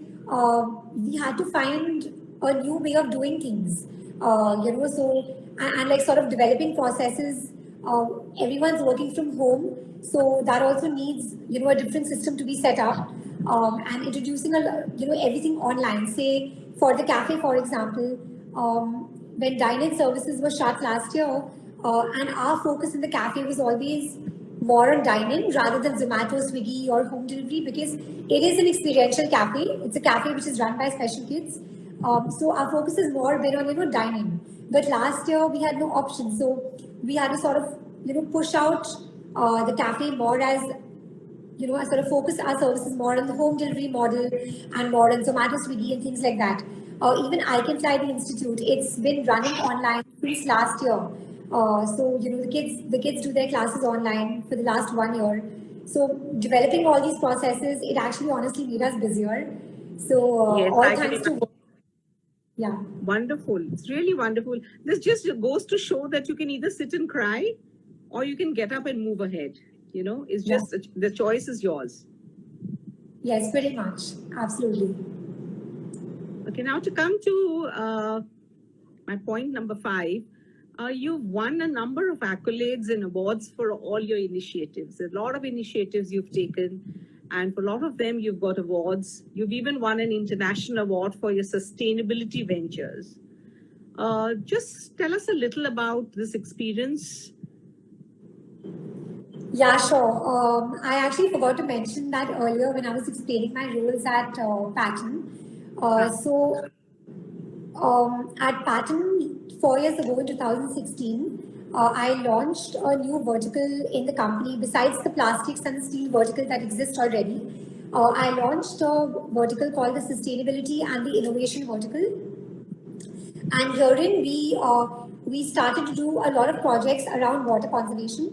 we had to find a new way of doing things. And like sort of developing processes. Everyone's working from home, so that also needs a different system to be set up, and introducing everything online. Say for the cafe, for example, when dine-in services were shut last year, and our focus in the cafe was always more on dine-in rather than Zomato, Swiggy, or home delivery, because it is an experiential cafe. It's a cafe which is run by special kids. So our focus is more been on dine-in. But last year we had no option, so we had to sort of push out the cafe more as sort of focus our services more on the home delivery model and more on Zomato, Swiggy, and things like that. Even I Can Fly the Institute, it's been running online since last year. So the kids do their classes online for the last 1 year. So developing all these processes, it actually honestly made us busier. So Yes, all I can thanks to yeah. Wonderful. It's really wonderful. This just goes to show that you can either sit and cry or you can get up and move ahead. It's Yeah. just the choice is yours. Yes, pretty much. Absolutely. Okay, now to come to my point number 5. You've won a number of accolades and awards for all your initiatives. A lot of initiatives you've taken, and for a lot of them, you've got awards. You've even won an international award for your sustainability ventures. Just tell us a little about this experience. Yeah, sure. I actually forgot to mention that earlier when I was explaining my roles at Pattern. At Pattern, 4 years ago in 2016, I launched a new vertical in the company besides the plastics and the steel vertical that exists already. I launched a vertical called the Sustainability and the Innovation vertical. And herein we started to do a lot of projects around water conservation.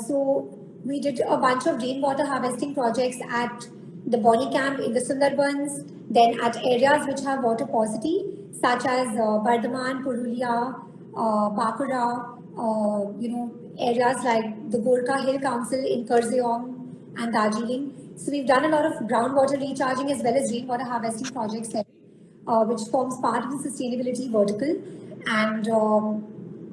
So we did a bunch of rainwater harvesting projects at the Bonnie Camp in the Sundarbans, then at areas which have water paucity, such as Bardhaman, Purulia, Bakura, areas like the Gorkha Hill Council in Kurseong and Darjeeling. So we've done a lot of groundwater recharging as well as rainwater harvesting projects there, which forms part of the sustainability vertical. And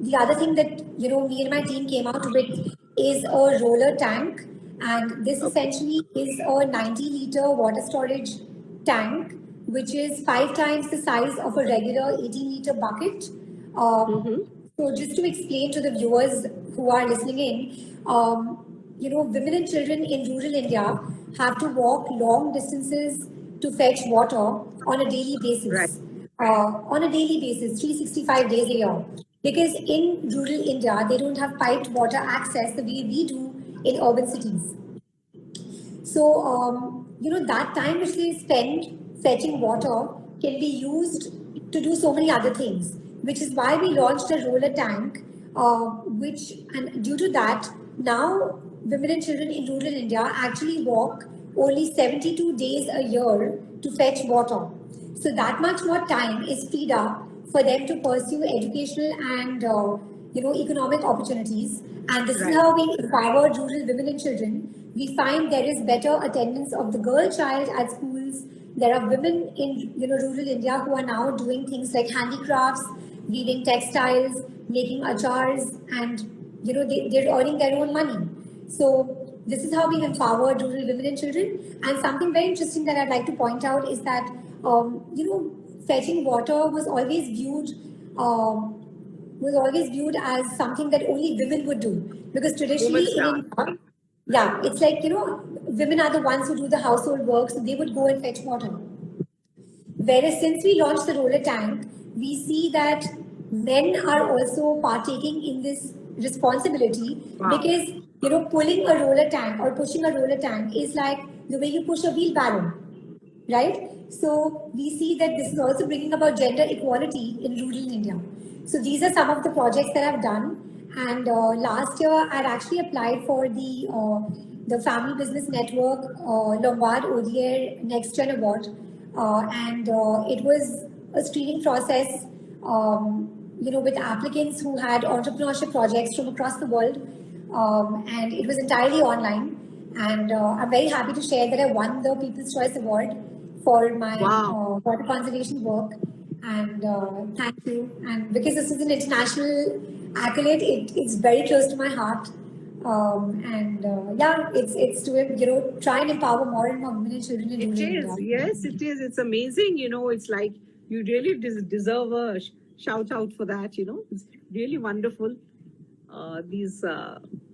the other thing that me and my team came out with is a roller tank, and this essentially is a 90-liter water storage tank, which is 5 times the size of a regular 18-liter bucket. So just to explain to the viewers who are listening in, women and children in rural India have to walk long distances to fetch water on a daily basis. Right. On a daily basis, 365 days a year. Because in rural India, they don't have piped water access the way we do in urban cities. So, that time which they spend fetching water can be used to do so many other things, which is why we launched a roller tank, and due to that, now women and children in rural India actually walk only 72 days a year to fetch water. So that much more time is freed up for them to pursue educational and economic opportunities. And this is how we empower rural women and children. We find there is better attendance of the girl child at schools. There are women in rural India who are now doing things like handicrafts, weaving textiles, making achars, and they're earning their own money. So this is how we empower rural women and children. And something very interesting that I'd like to point out is that fetching water was always viewed as something that only women would do, because traditionally in India, yeah, it's like women are the ones who do the household work, so they would go and fetch water. Whereas since we launched the roller tank, we see that men are also partaking in this responsibility. Wow. Because pulling a roller tank or pushing a roller tank is like the way you push a wheelbarrow, right? So we see that this is also bringing about gender equality in rural India. So these are some of the projects that I've done. And last year, I'd actually applied for the Family Business Network Lombard ODR Next Gen Award. And it was a screening process, with applicants who had entrepreneurship projects from across the world. And it was entirely online. And I'm very happy to share that I won the People's Choice Award for my water conservation work. And thank you. And because this is an international accolade, it's very close to my heart. It's to try and empower more and more women and children in rural India. Yes, it is. It's amazing. It's like you really deserve a shout out for that. It's really wonderful.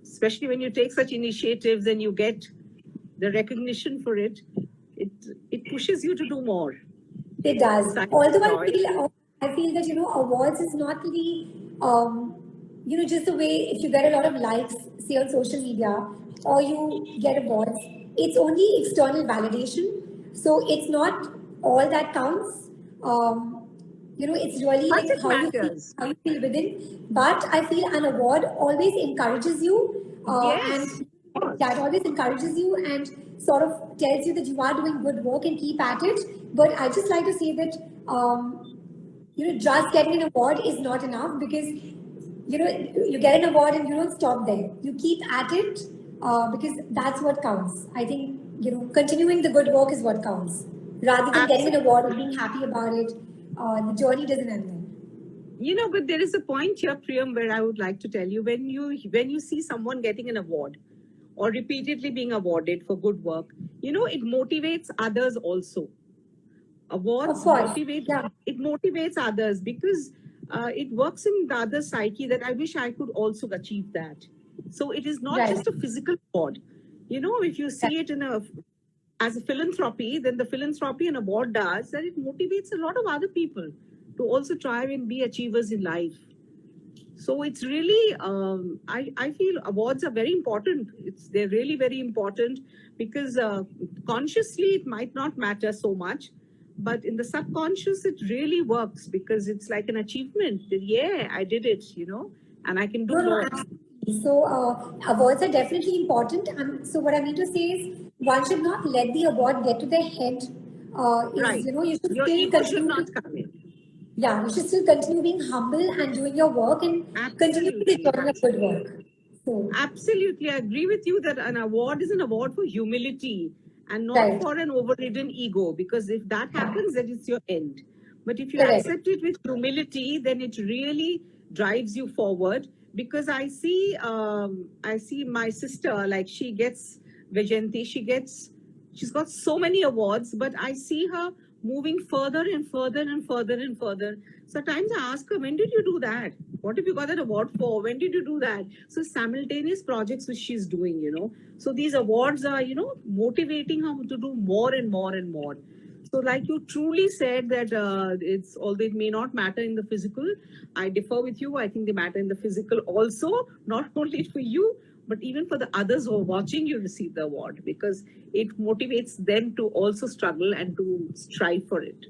Especially when you take such initiatives and you get the recognition for it, it pushes you to do more. It does. Although I feel that awards is not really just the way if you get a lot of likes, say on social media, or you get awards, it's only external validation. So it's not all that counts. It's really But like it matters. how you feel within. But I feel an award always encourages you, Yes, and of yeah, it course. always encourages you and sort of tells you that you are doing good work and keep at it. But I just like to say that just getting an award is not enough, because you get an award and you don't stop there. You keep at it, because that's what counts. I think continuing the good work is what counts, rather than getting an award and being happy about it. The journey doesn't end there. But there is a point here, Priyam, where I would like to tell you, when you see someone getting an award or repeatedly being awarded for good work, it motivates others also. Of Awards course, motivate yeah, it motivates others, because it works in the other psyche that I wish I could also achieve that. So it is not right. just a physical award. If you see it as a philanthropy, then the philanthropy and award does that, it motivates a lot of other people to also try and be achievers in life. So it's really, I feel awards are very important. They're really very important, because consciously it might not matter so much, but in the subconscious it really works, because it's like an achievement that, yeah, I did it, and I can do No, no, more. absolutely. So, awards are definitely important. And so, what I mean to say is, one should not let the award get to their head. Right. You should Your still ego should continue to, not come in. yeah, you should still continue being humble and doing your work and continue with the Absolutely. journey of good work. So, Absolutely, I agree with you that an award is an award for humility and not right, for an overridden ego, because if that happens, then it's your end. But if you correct. accept it with humility, then it really drives you forward. Because I see my sister, like she gets Vajanti, she's got so many awards, but I see her moving further and further and further and further. Sometimes I ask her, when did you do that? What have you got that award for? When did you do that? So simultaneous projects which she's doing. So these awards are, motivating her to do more and more and more. So, like you truly said that although it may not matter in the physical, I differ with you. I think they matter in the physical also, not only for you, but even for the others who are watching you receive the award, because it motivates them to also struggle and to strive for it.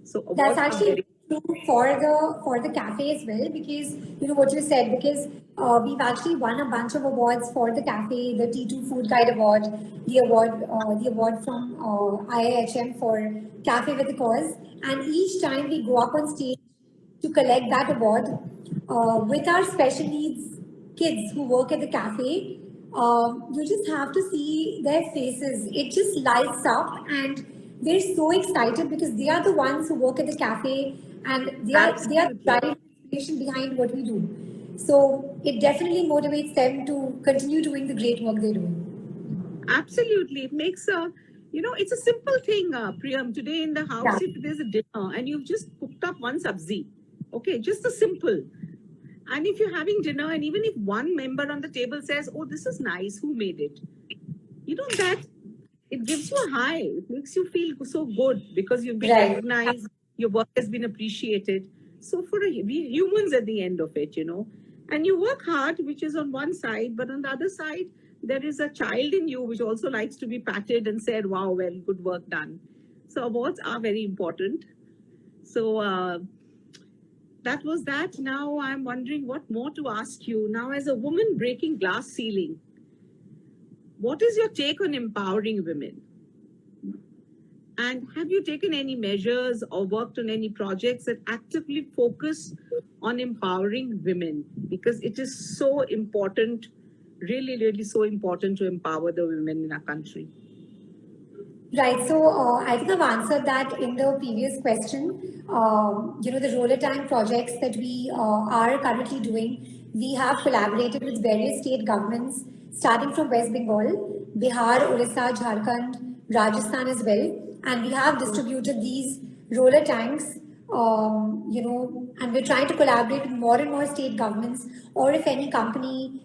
So That's awards are actually very true for the cafe as well, because what you said, because we've actually won a bunch of awards for the cafe, the T2 Food Guide Award, the award from IIHM for Cafe with a Cause, and each time we go up on stage to collect that award with our special needs kids who work at the cafe. You just have to see their faces. It just lights up, and they're so excited because they are the ones who work at the cafe, and they are the absolutely. driving inspiration behind what we do. So it definitely motivates them to continue doing the great work they're doing. Absolutely. It makes it's a simple thing, Priyam. Today in the Yeah. house, if there's a dinner and you've just cooked up one sabzi, okay, just a simple. And if you're having dinner, and even if one member on the table says, "Oh, this is nice, who made it?" That it gives you a high. It makes you feel so good because you've been Right. recognized, your work has been appreciated. So we humans at the end of it. And you work hard, which is on one side, but on the other side, there is a child in you which also likes to be patted and said, "Wow, well, good work done." So awards are very important. So that was that. Now I'm wondering what more to ask you. Now, as a woman breaking glass ceiling, what is your take on empowering women? And have you taken any measures or worked on any projects that actively focus on empowering women? Because it is so important, really, really so important to empower the women in our country. Right. So I think I've answered that in the previous question. The roller time projects that we are currently doing, we have collaborated with various state governments, starting from West Bengal, Bihar, Orissa, Jharkhand, Rajasthan as well, and we have distributed these roller tanks. And we're trying to collaborate with more and more state governments, or if any company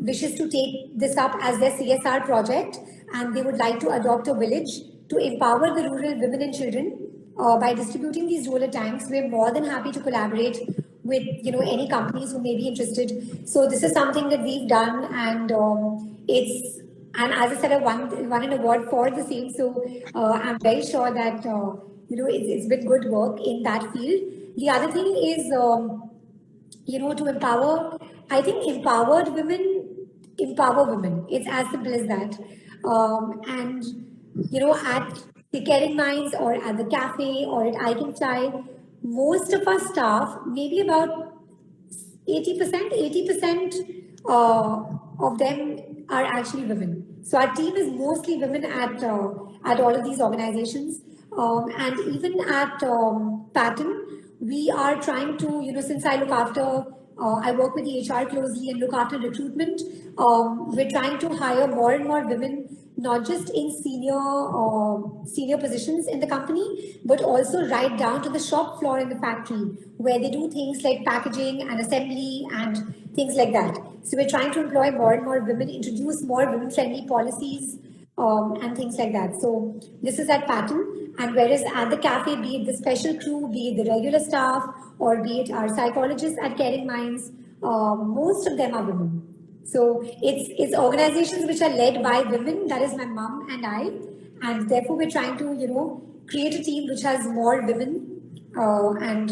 wishes to take this up as their CSR project, and they would like to adopt a village to empower the rural women and children by distributing these roller tanks. We're more than happy to collaborate with any companies who may be interested. So this is something that we've done, and it's And as I said, I won an award for the same. So I'm very sure that it's been good work in that field. The other thing is, to empower. I think empowered women empower women. It's as simple as that. And at the Caring Minds or at the cafe or at I Can Fly, most of our staff, maybe about 80% of them are actually women. So our team is mostly women at all of these organizations, and even at Pattern, we are trying to, since I look after, I work with the HR closely and look after recruitment. We're trying to hire more and more women, not just in senior positions in the company, but also right down to the shop floor in the factory, where they do things like packaging and assembly and things like that. So we're trying to employ more and more women, introduce more women-friendly policies, and things like that. So this is at Pattern, and whereas at the cafe, be it the special crew, be it the regular staff, or be it our psychologists at Caring Minds, most of them are women. So it's organizations which are led by women. That is my mom and I, and therefore we're trying to create a team which has more women, and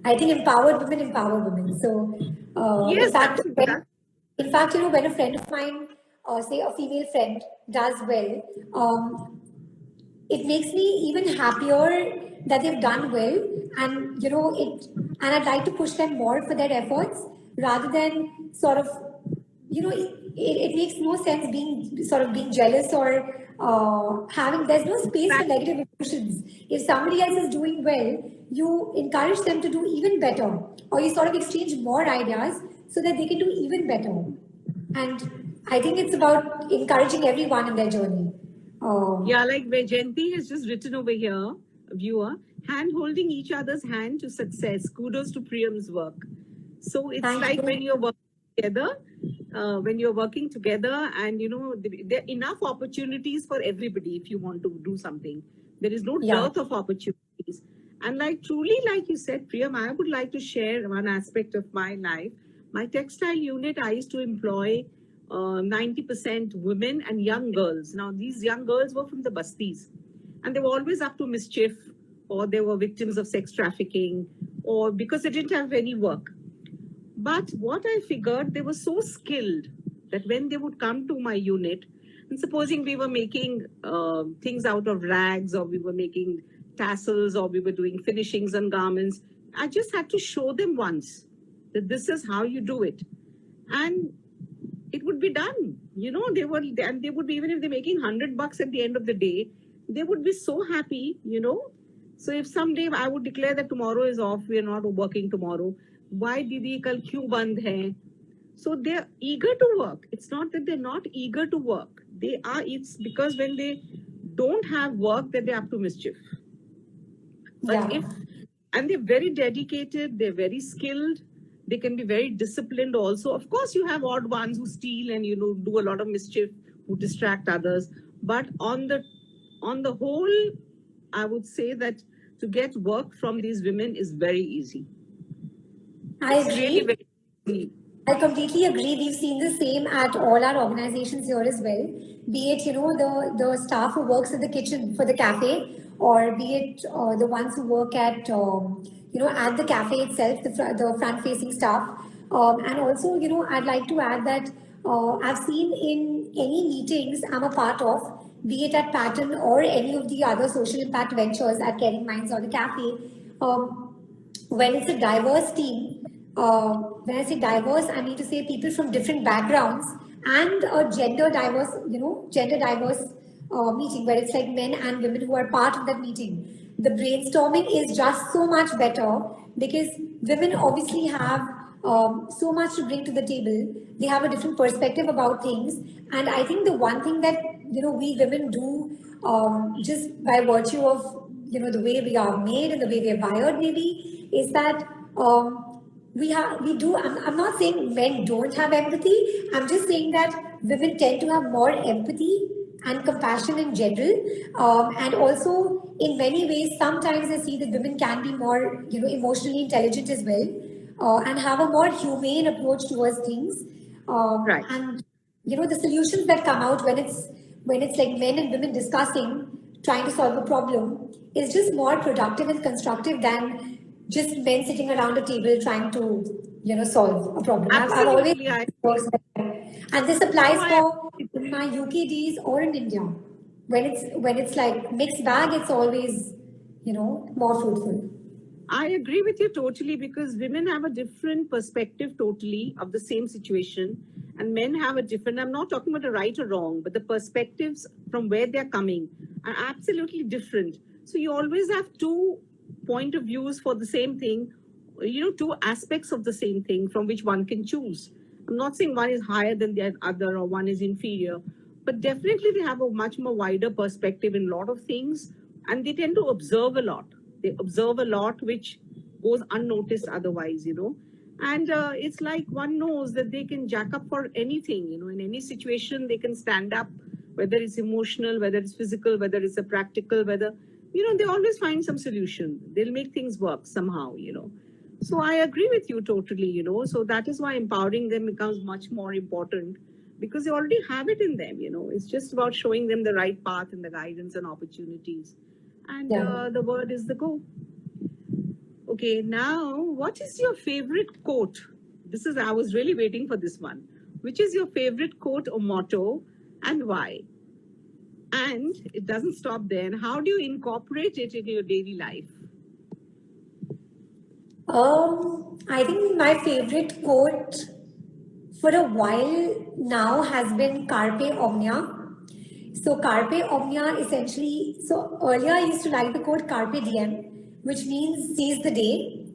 I think empowered women empower women. So Yes, in fact, when a friend of mine, say a female friend, does well, it makes me even happier that they've done well, and and I'd like to push them more for their efforts rather than sort of, it makes no sense being jealous or there's no space for negative emotions. If somebody else is doing well, you encourage them to do even better, or you sort of exchange more ideas so that they can do even better. And I think it's about encouraging everyone in their journey. Yeah, like Vajanti has just written over here, a viewer, hand holding each other's hand to success. Kudos to Priyam's work. So it's like when you're working together, and there are enough opportunities for everybody if you want to do something. There is no dearth of opportunities. And truly, like you said, Priyam, I would like to share one aspect of my life. My textile unit, I used to employ 90% women and young girls. Now, these young girls were from the Bastis, and they were always up to mischief, or they were victims of sex trafficking, or because they didn't have any work. But what I figured, they were so skilled that when they would come to my unit, and supposing we were making things out of rags, or we were making tassels, or we were doing finishings on garments, I just had to show them once that this is how you do it. And it would be done. They would be, even if they're making $100 at the end of the day, they would be so happy, So if someday I would declare that tomorrow is off, we are not working tomorrow, why didi kal kyun band hai? So they're eager to work. It's not that they're not eager to work. It's because when they don't have work that they're up to mischief. But and they're very dedicated, they're very skilled, they can be very disciplined also. Of course, you have odd ones who steal and do a lot of mischief, who distract others. But on the whole, I would say that to get work from these women is very easy. I agree. Really very easy. I completely agree. We've seen the same at all our organizations here as well. Be it the staff who works in the kitchen for the cafe, or be it the ones who work at at the cafe itself, the front-facing staff. And also, I'd like to add that I've seen in any meetings I'm a part of, be it at Pattern or any of the other social impact ventures at Caring Minds or the cafe, when it's a diverse team. When I say diverse, I mean to say people from different backgrounds and a gender diverse meeting where it's like men and women who are part of that meeting. The brainstorming is just so much better because women obviously have so much to bring to the table. They have a different perspective about things, and I think the one thing that we women do, just by virtue of the way we are made and the way we are wired, maybe, is that we do. I'm not saying men don't have empathy. I'm just saying that women tend to have more empathy and compassion in general, and also in many ways, sometimes I see that women can be more, emotionally intelligent as well, and have a more humane approach towards things. Right. And the solutions that come out when it's like men and women discussing, trying to solve a problem, is just more productive and constructive than just men sitting around a table trying to, solve a problem. I've always Absolutely, I and this no, applies I for in my UK days or in India. When it's like mixed bag, it's always, more fruitful. I agree with you totally because women have a different perspective totally of the same situation, and men have a different. I'm not talking about a right or wrong, but the perspectives from where they're coming are absolutely different. So you always have two point of views for the same thing, two aspects of the same thing from which one can choose. I'm not saying one is higher than the other or one is inferior, but definitely they have a much more wider perspective in a lot of things, and they tend to observe a lot. They observe a lot which goes unnoticed otherwise. And it's like one knows that they can jack up for anything. In any situation they can stand up, whether it's emotional, whether it's physical, whether it's a practical, whether they always find some solution. They'll make things work somehow. So I agree with you totally. So that is why empowering them becomes much more important because they already have it in them. It's just about showing them the right path and the guidance and opportunities. And Yeah. the word is the go. Okay, now what is your favorite quote? I was really waiting for this one. Which is your favorite quote or motto and why? And it doesn't stop there. And how do you incorporate it into your daily life? I think my favorite quote for a while now has been Carpe Omnia. So Carpe Omnia essentially, so earlier I used to like the quote Carpe Diem, which means seize the day.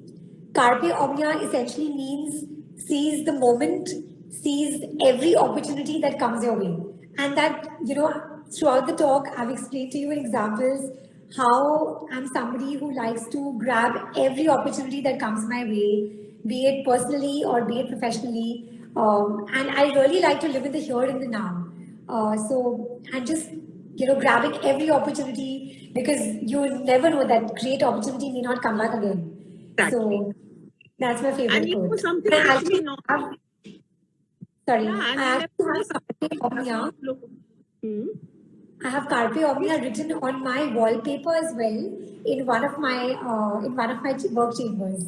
Carpe Omnia essentially means seize the moment, seize every opportunity that comes your way. And that, throughout the talk, I've explained to you in examples how I'm somebody who likes to grab every opportunity that comes my way, be it personally or be it professionally. And I really like to live in the here and the now. So I'm just grabbing every opportunity because you never know that great opportunity may not come back again. Exactly. So that's my And favorite you know quote. something I actually actually not. have, sorry, Yeah, and I you never actually know have something Carpe Omnia. look. Hmm? I have Carpe Omnia written on my wallpaper as well in one of my work chambers.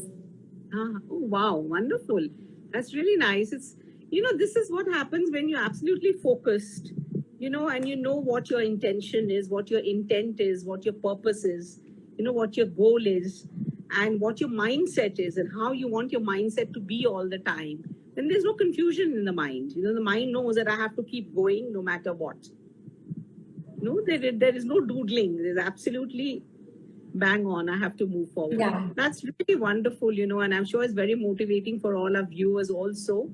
Oh, wow, wonderful. That's really nice. This is what happens when you're absolutely focused, and you know what your intention is, what your intent is, what your purpose is, what your goal is, and what your mindset is, and how you want your mindset to be all the time. Then there's no confusion in the mind. The mind knows that I have to keep going no matter what. No, there is no doodling. There's absolutely bang on. I have to move forward. Yeah. That's really wonderful, and I'm sure it's very motivating for all our viewers also.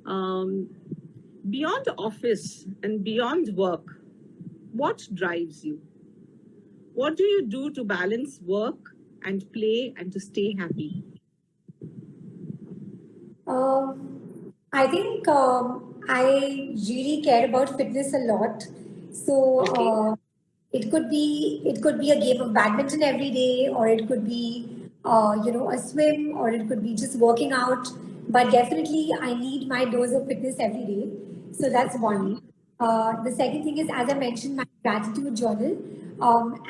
Um, Beyond office and beyond work, what drives you? What do you do to balance work and play and to stay happy? I think I really care about fitness a lot. So Okay. it could be a game of badminton every day, or it could be a swim, or it could be just working out. But definitely, I need my dose of fitness every day. So that's Hmm. one. The second thing is, as I mentioned, my gratitude journal.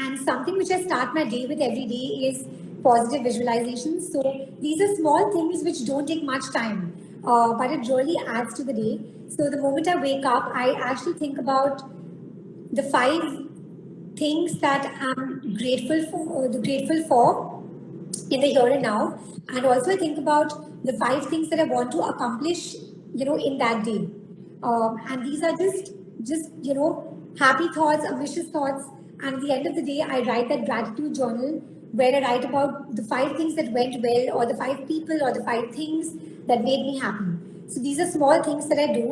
And something which I start my day with every day is positive visualizations. So these are small things which don't take much time, but it really adds to the day. So the moment I wake up, I actually think about the five things that I'm grateful for in the here and now, and also I think about the five things that I want to accomplish, in that day. And these are just happy thoughts, ambitious thoughts. And at the end of the day, I write that gratitude journal where I write about the five things that went well, or the five people, or the five things that made me happy. So these are small things that I do,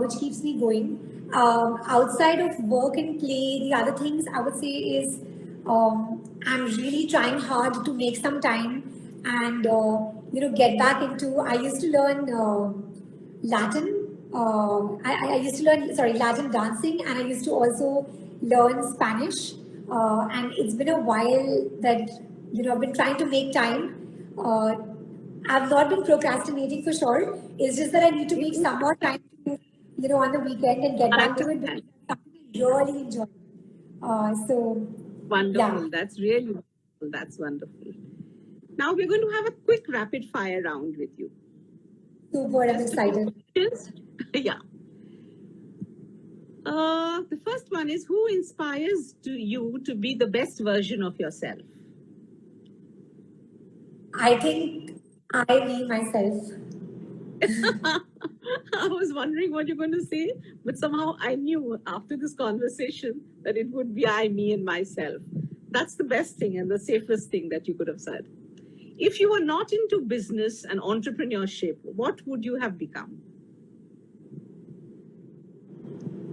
which keeps me going. Outside of work and play, the other things I would say is I'm really trying hard to make some time and get back into. I used to learn Latin. I used to learn Latin dancing, and I used to also learn Spanish. And it's been a while that I've been trying to make time. I've not been procrastinating for sure. It's just that I need to make some more time to on the weekend and get I back to it because understand. it's something I really enjoy. So, yeah, Wonderful. That's really wonderful. That's wonderful. Now we're going to have a quick rapid fire round with you. super. I'm Just a few excited. questions. Yeah. The first one is, who inspires you to be the best version of yourself? I think I, me, myself. I was wondering what you're going to say, but somehow I knew after this conversation that it would be I, me, and myself. That's the best thing and the safest thing that you could have said. If you were not into business and entrepreneurship, what would you have become?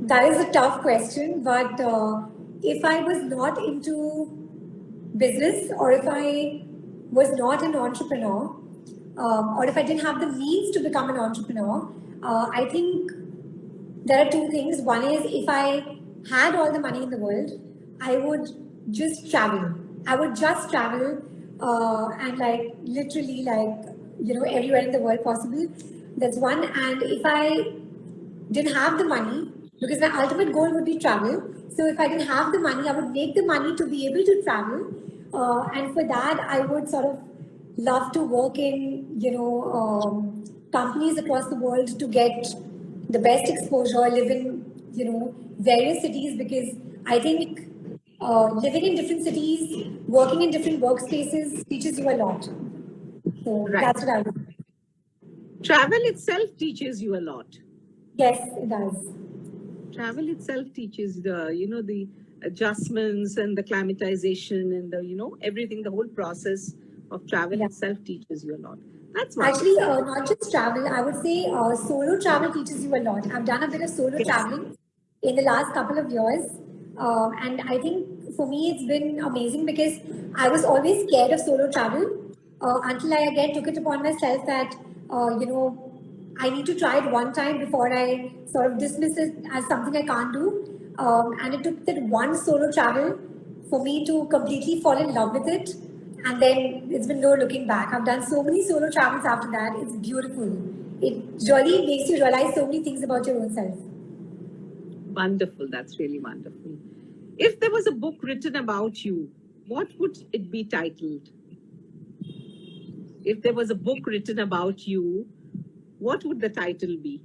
That is a tough question, but if I was not into business or if I was not an entrepreneur or if I didn't have the means to become an entrepreneur, I think there are two things. One is if I had all the money in the world, I would just travel. I would just travel and like literally everywhere in the world possible. That's one. And if I didn't have the money, because my ultimate goal would be travel. So if I didn't have the money, I would make the money to be able to travel. And for that, I would sort of love to work in, companies across the world to get the best exposure, live in, various cities because I think living in different cities, working in different workspaces teaches you a lot. So Right. that's what I would. Travel itself teaches you a lot. Yes, it does. Travel itself teaches the adjustments and the climatization and everything, the whole process of travel Yeah. itself teaches you a lot. That's Actually, wonderful. not just travel, I would say solo travel teaches you a lot. I've done a bit of solo Yes. traveling in the last couple of years. And I think for me, it's been amazing because I was always scared of solo travel until I again took it upon myself that, I need to try it one time before I sort of dismiss it as something I can't do. And it took that one solo travel for me to completely fall in love with it. And then it's been no looking back. I've done so many solo travels after that. It's beautiful. It really makes you realize so many things about your own self. Wonderful. That's really wonderful. If there was a book written about you, what would it be titled? If there was a book written about you, what would the title be?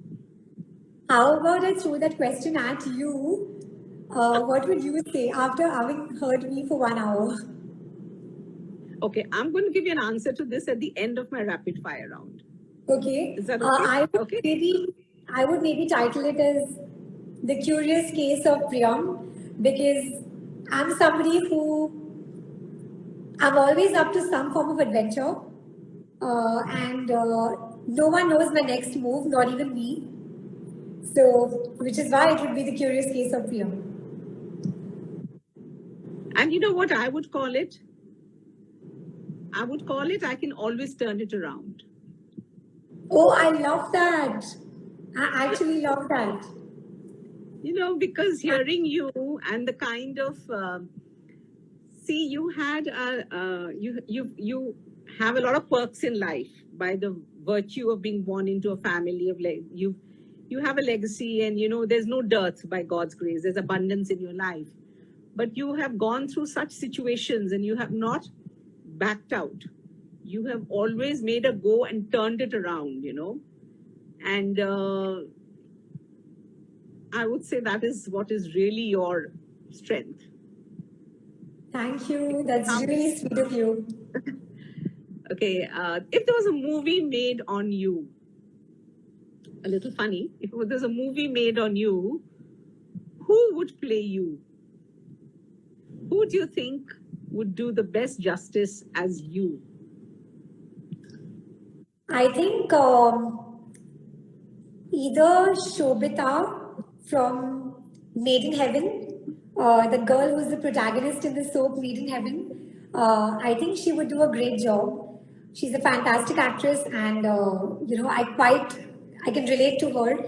How about I throw that question at you? What would you say after having heard me for 1 hour? Okay, I'm going to give you an answer to this at the end of my rapid fire round. Okay. Is that okay? Okay. I would maybe title it as The Curious Case of Priyam because I'm somebody who I'm always up to some form of adventure. And no one knows my next move, not even me. So, which is why it would be The Curious Case of Priyam. And you know what I would call it? I would call it I Can Always Turn It Around. Oh, I love that. I actually love that. Because hearing you and the kind of see, you had you have a lot of perks in life by the virtue of being born into a family of you have a legacy, and there's no dearth by God's grace. There's abundance in your life, but you have gone through such situations and you have not backed out. You have always made a go and turned it around, and I would say that is what is really your strength. Thank you. That's really sweet of you. Okay, if there was a movie made on you, a little funny, if there's a movie made on you, who would play you? Who do you think would do the best justice as you? I think either Shobita from Made in Heaven, the girl who's the protagonist in the soap Made in Heaven. I think she would do a great job. She's a fantastic actress, and I can relate to her.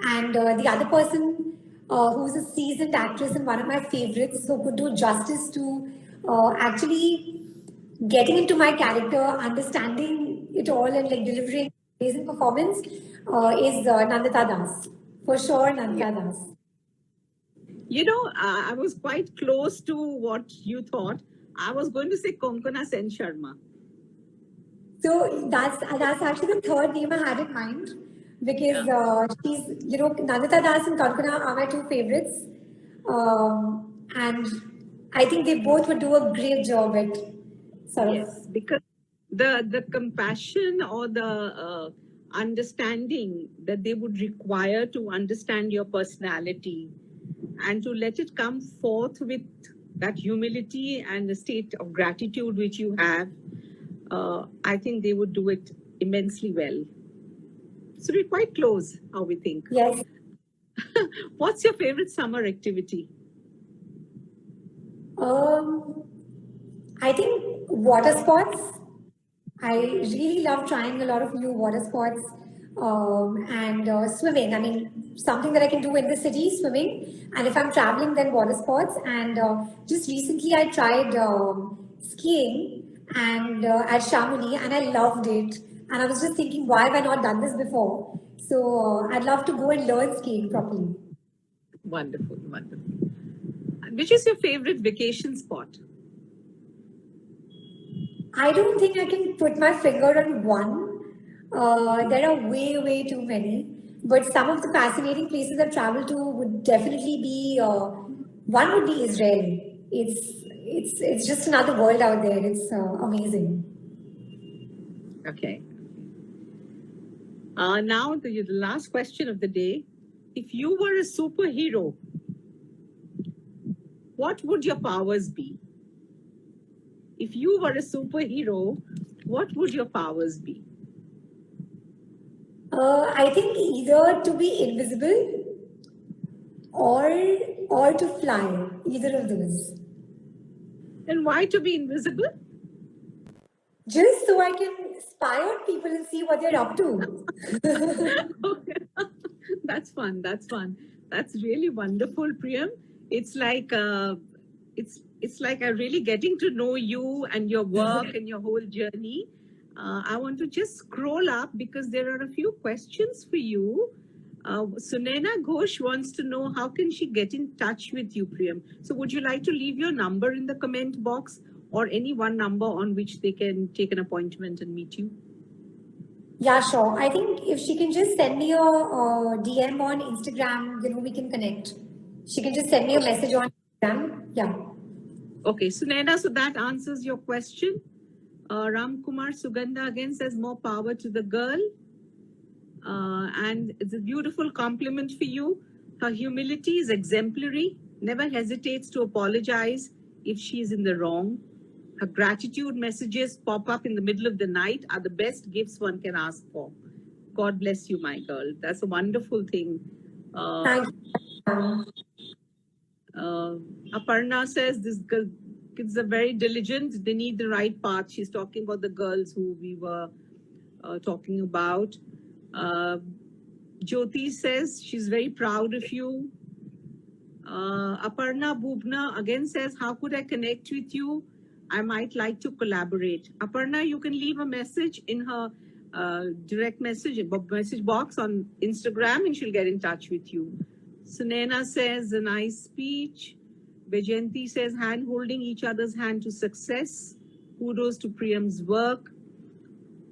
And the other person who's a seasoned actress and one of my favorites who could do justice to actually getting into my character, understanding it all, and like delivering amazing performance is Nandita Das. For sure, Nandita Das. You know, I was quite close to what you thought. I was going to say Konkona Sen Sharma. So that's actually the third name I had in mind because she's, Nandita Das and Kankana are my two favorites. And I think they both would do a great job at sort of. Yes, because the compassion or the understanding that they would require to understand your personality and to let it come forth with that humility and the state of gratitude which you have, I think they would do it immensely well. So we're quite close, how we think. Yes. What's your favorite summer activity? I think water sports. I really love trying a lot of new water sports and swimming. I mean, something that I can do in the city, swimming. And if I'm traveling, then water sports. And just recently, I tried skiing and at Chamonix, and I loved it. And I was just thinking, why have I not done this before? So I'd love to go and learn skiing properly. Wonderful, wonderful. Which is your favorite vacation spot? I don't think I can put my finger on one. There are way, way too many. But some of the fascinating places I've traveled to would definitely be one would be Israel. It's just another world out there. It's amazing. Okay. Now the last question of the day. If you were a superhero, what would your powers be? If you were a superhero, what would your powers be? I think either to be invisible or to fly. Either of those. And why to be invisible? Just so I can spy on people and see what they're up to. That's fun. That's fun. That's really wonderful, Priyam. It's like it's like I'm really getting to know you and your work and your whole journey. I want to just scroll up because there are a few questions for you. Sunena Ghosh wants to know how can she get in touch with you, Priyam. So would you like to leave your number in the comment box or any one number on which they can take an appointment and meet you? Yeah, sure. I think if she can just send me a DM on Instagram, we can connect. She can just send me a message on Instagram. Yeah. Okay, Sunena, so that answers your question. Ram Kumar Sugandha again says more power to the girl. And it's a beautiful compliment for you. Her humility is exemplary, never hesitates to apologize if she is in the wrong. Her gratitude messages pop up in the middle of the night are the best gifts one can ask for. God bless you, my girl. That's a wonderful thing. Thank you. Aparna says this girl, kids are very diligent. They need the right path. She's talking about the girls who we were talking about. Jyoti says she's very proud of you. Aparna Bubna again says, how could I connect with you? I might like to collaborate. Aparna, you can leave a message in her direct message box on Instagram and she'll get in touch with you. Sunena says, a nice speech. Vajanti says, hand holding each other's hand to success. Kudos to Priyam's work.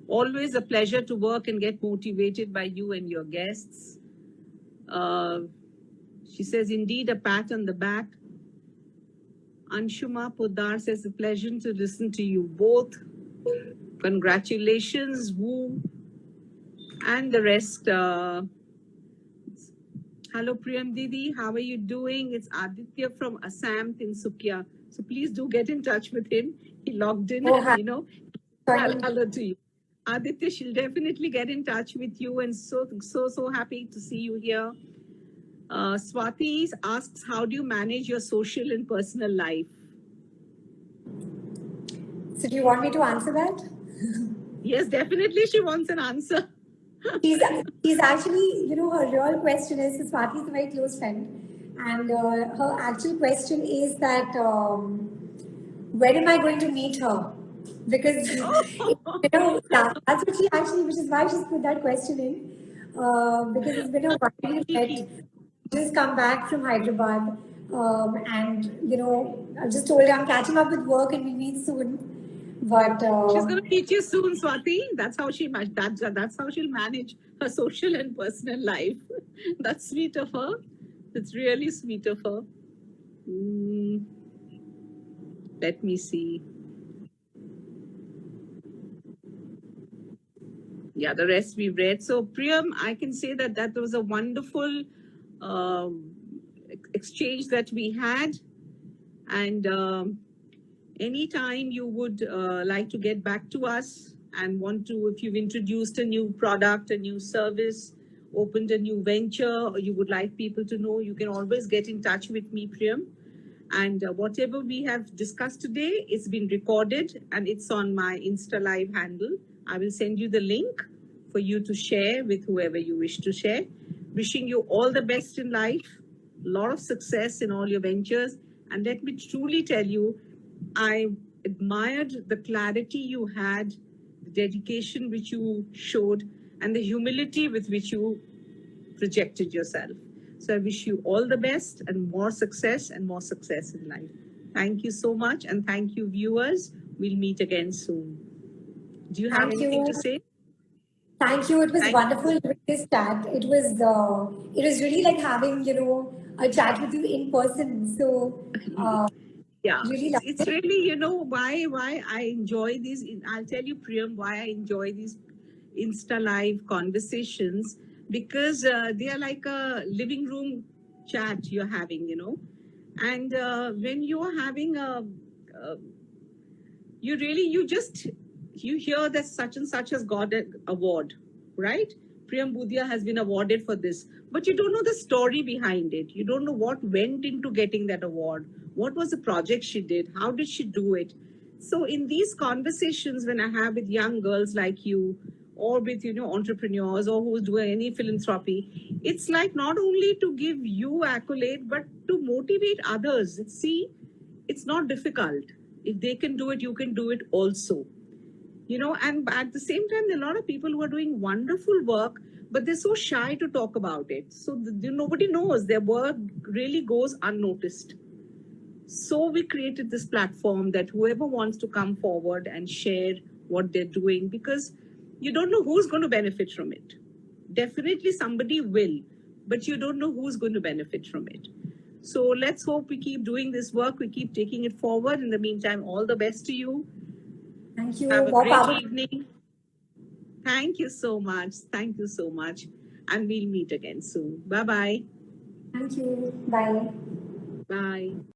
Always a pleasure to work and get motivated by you and your guests. She says, indeed, a pat on the back. Anshuma Podar says, a pleasure to listen to you both. Congratulations, Woo. And the rest. Hello, Priyam Didi. How are you doing? It's Aditya from Assam, Tinsukia. So please do get in touch with him. He logged in, and, hello to you. Aditya, she'll definitely get in touch with you and so happy to see you here. Swati asks, how do you manage your social and personal life? So do you want me to answer that? Yes, definitely she wants an answer. She's actually, her real question is, Swati is a very close friend. And her actual question is that, when am I going to meet her? Because, that's what she actually, which is why she's put that question in. because it's been a while we met. Just come back from Hyderabad, and I just told her I'm catching up with work and we meet soon. But She's going to meet you soon, Swati. That's how that's how she'll manage her social and personal life. That's sweet of her. It's really sweet of her. Let me see. Yeah, the rest we've read. So, Priyam, I can say that that was a wonderful exchange that we had. And anytime you would like to get back to us and want to, if you've introduced a new product, a new service, opened a new venture, or you would like people to know, you can always get in touch with me, Priyam. And whatever we have discussed today, it's been recorded and it's on my Insta Live handle. I will send you the link for you to share with whoever you wish to share. Wishing you all the best in life, a lot of success in all your ventures. And let me truly tell you, I admired the clarity you had, the dedication which you showed, and the humility with which you projected yourself. So I wish you all the best and more success in life. Thank you so much. And thank you, viewers. We'll meet again soon. Do you have anything to say? Thank you. It was wonderful doing this chat. It was really like having, a chat with you in person. So, yeah, really it's really, why I enjoy these. I'll tell you, Priyam, why I enjoy these Insta Live conversations, because they are like a living room chat you're having, and when you're having you hear that such and such has got an award, right? Priyam Budhia has been awarded for this, but you don't know the story behind it. You don't know what went into getting that award. What was the project she did? How did she do it? So in these conversations, when I have with young girls like you, or with entrepreneurs, or who's doing any philanthropy, it's like not only to give you accolade, but to motivate others. See, it's not difficult. If they can do it, you can do it also. And at the same time, there are a lot of people who are doing wonderful work, but they're so shy to talk about it. So nobody knows. Their work really goes unnoticed. So we created this platform that whoever wants to come forward and share what they're doing, because you don't know who's going to benefit from it. Definitely somebody will, but you don't know who's going to benefit from it. So let's hope we keep doing this work. We keep taking it forward. In the meantime, all the best to you. Thank you. Have a great evening. Thank you so much. Thank you so much. And we'll meet again soon. Bye-bye. Thank you. Bye. Bye.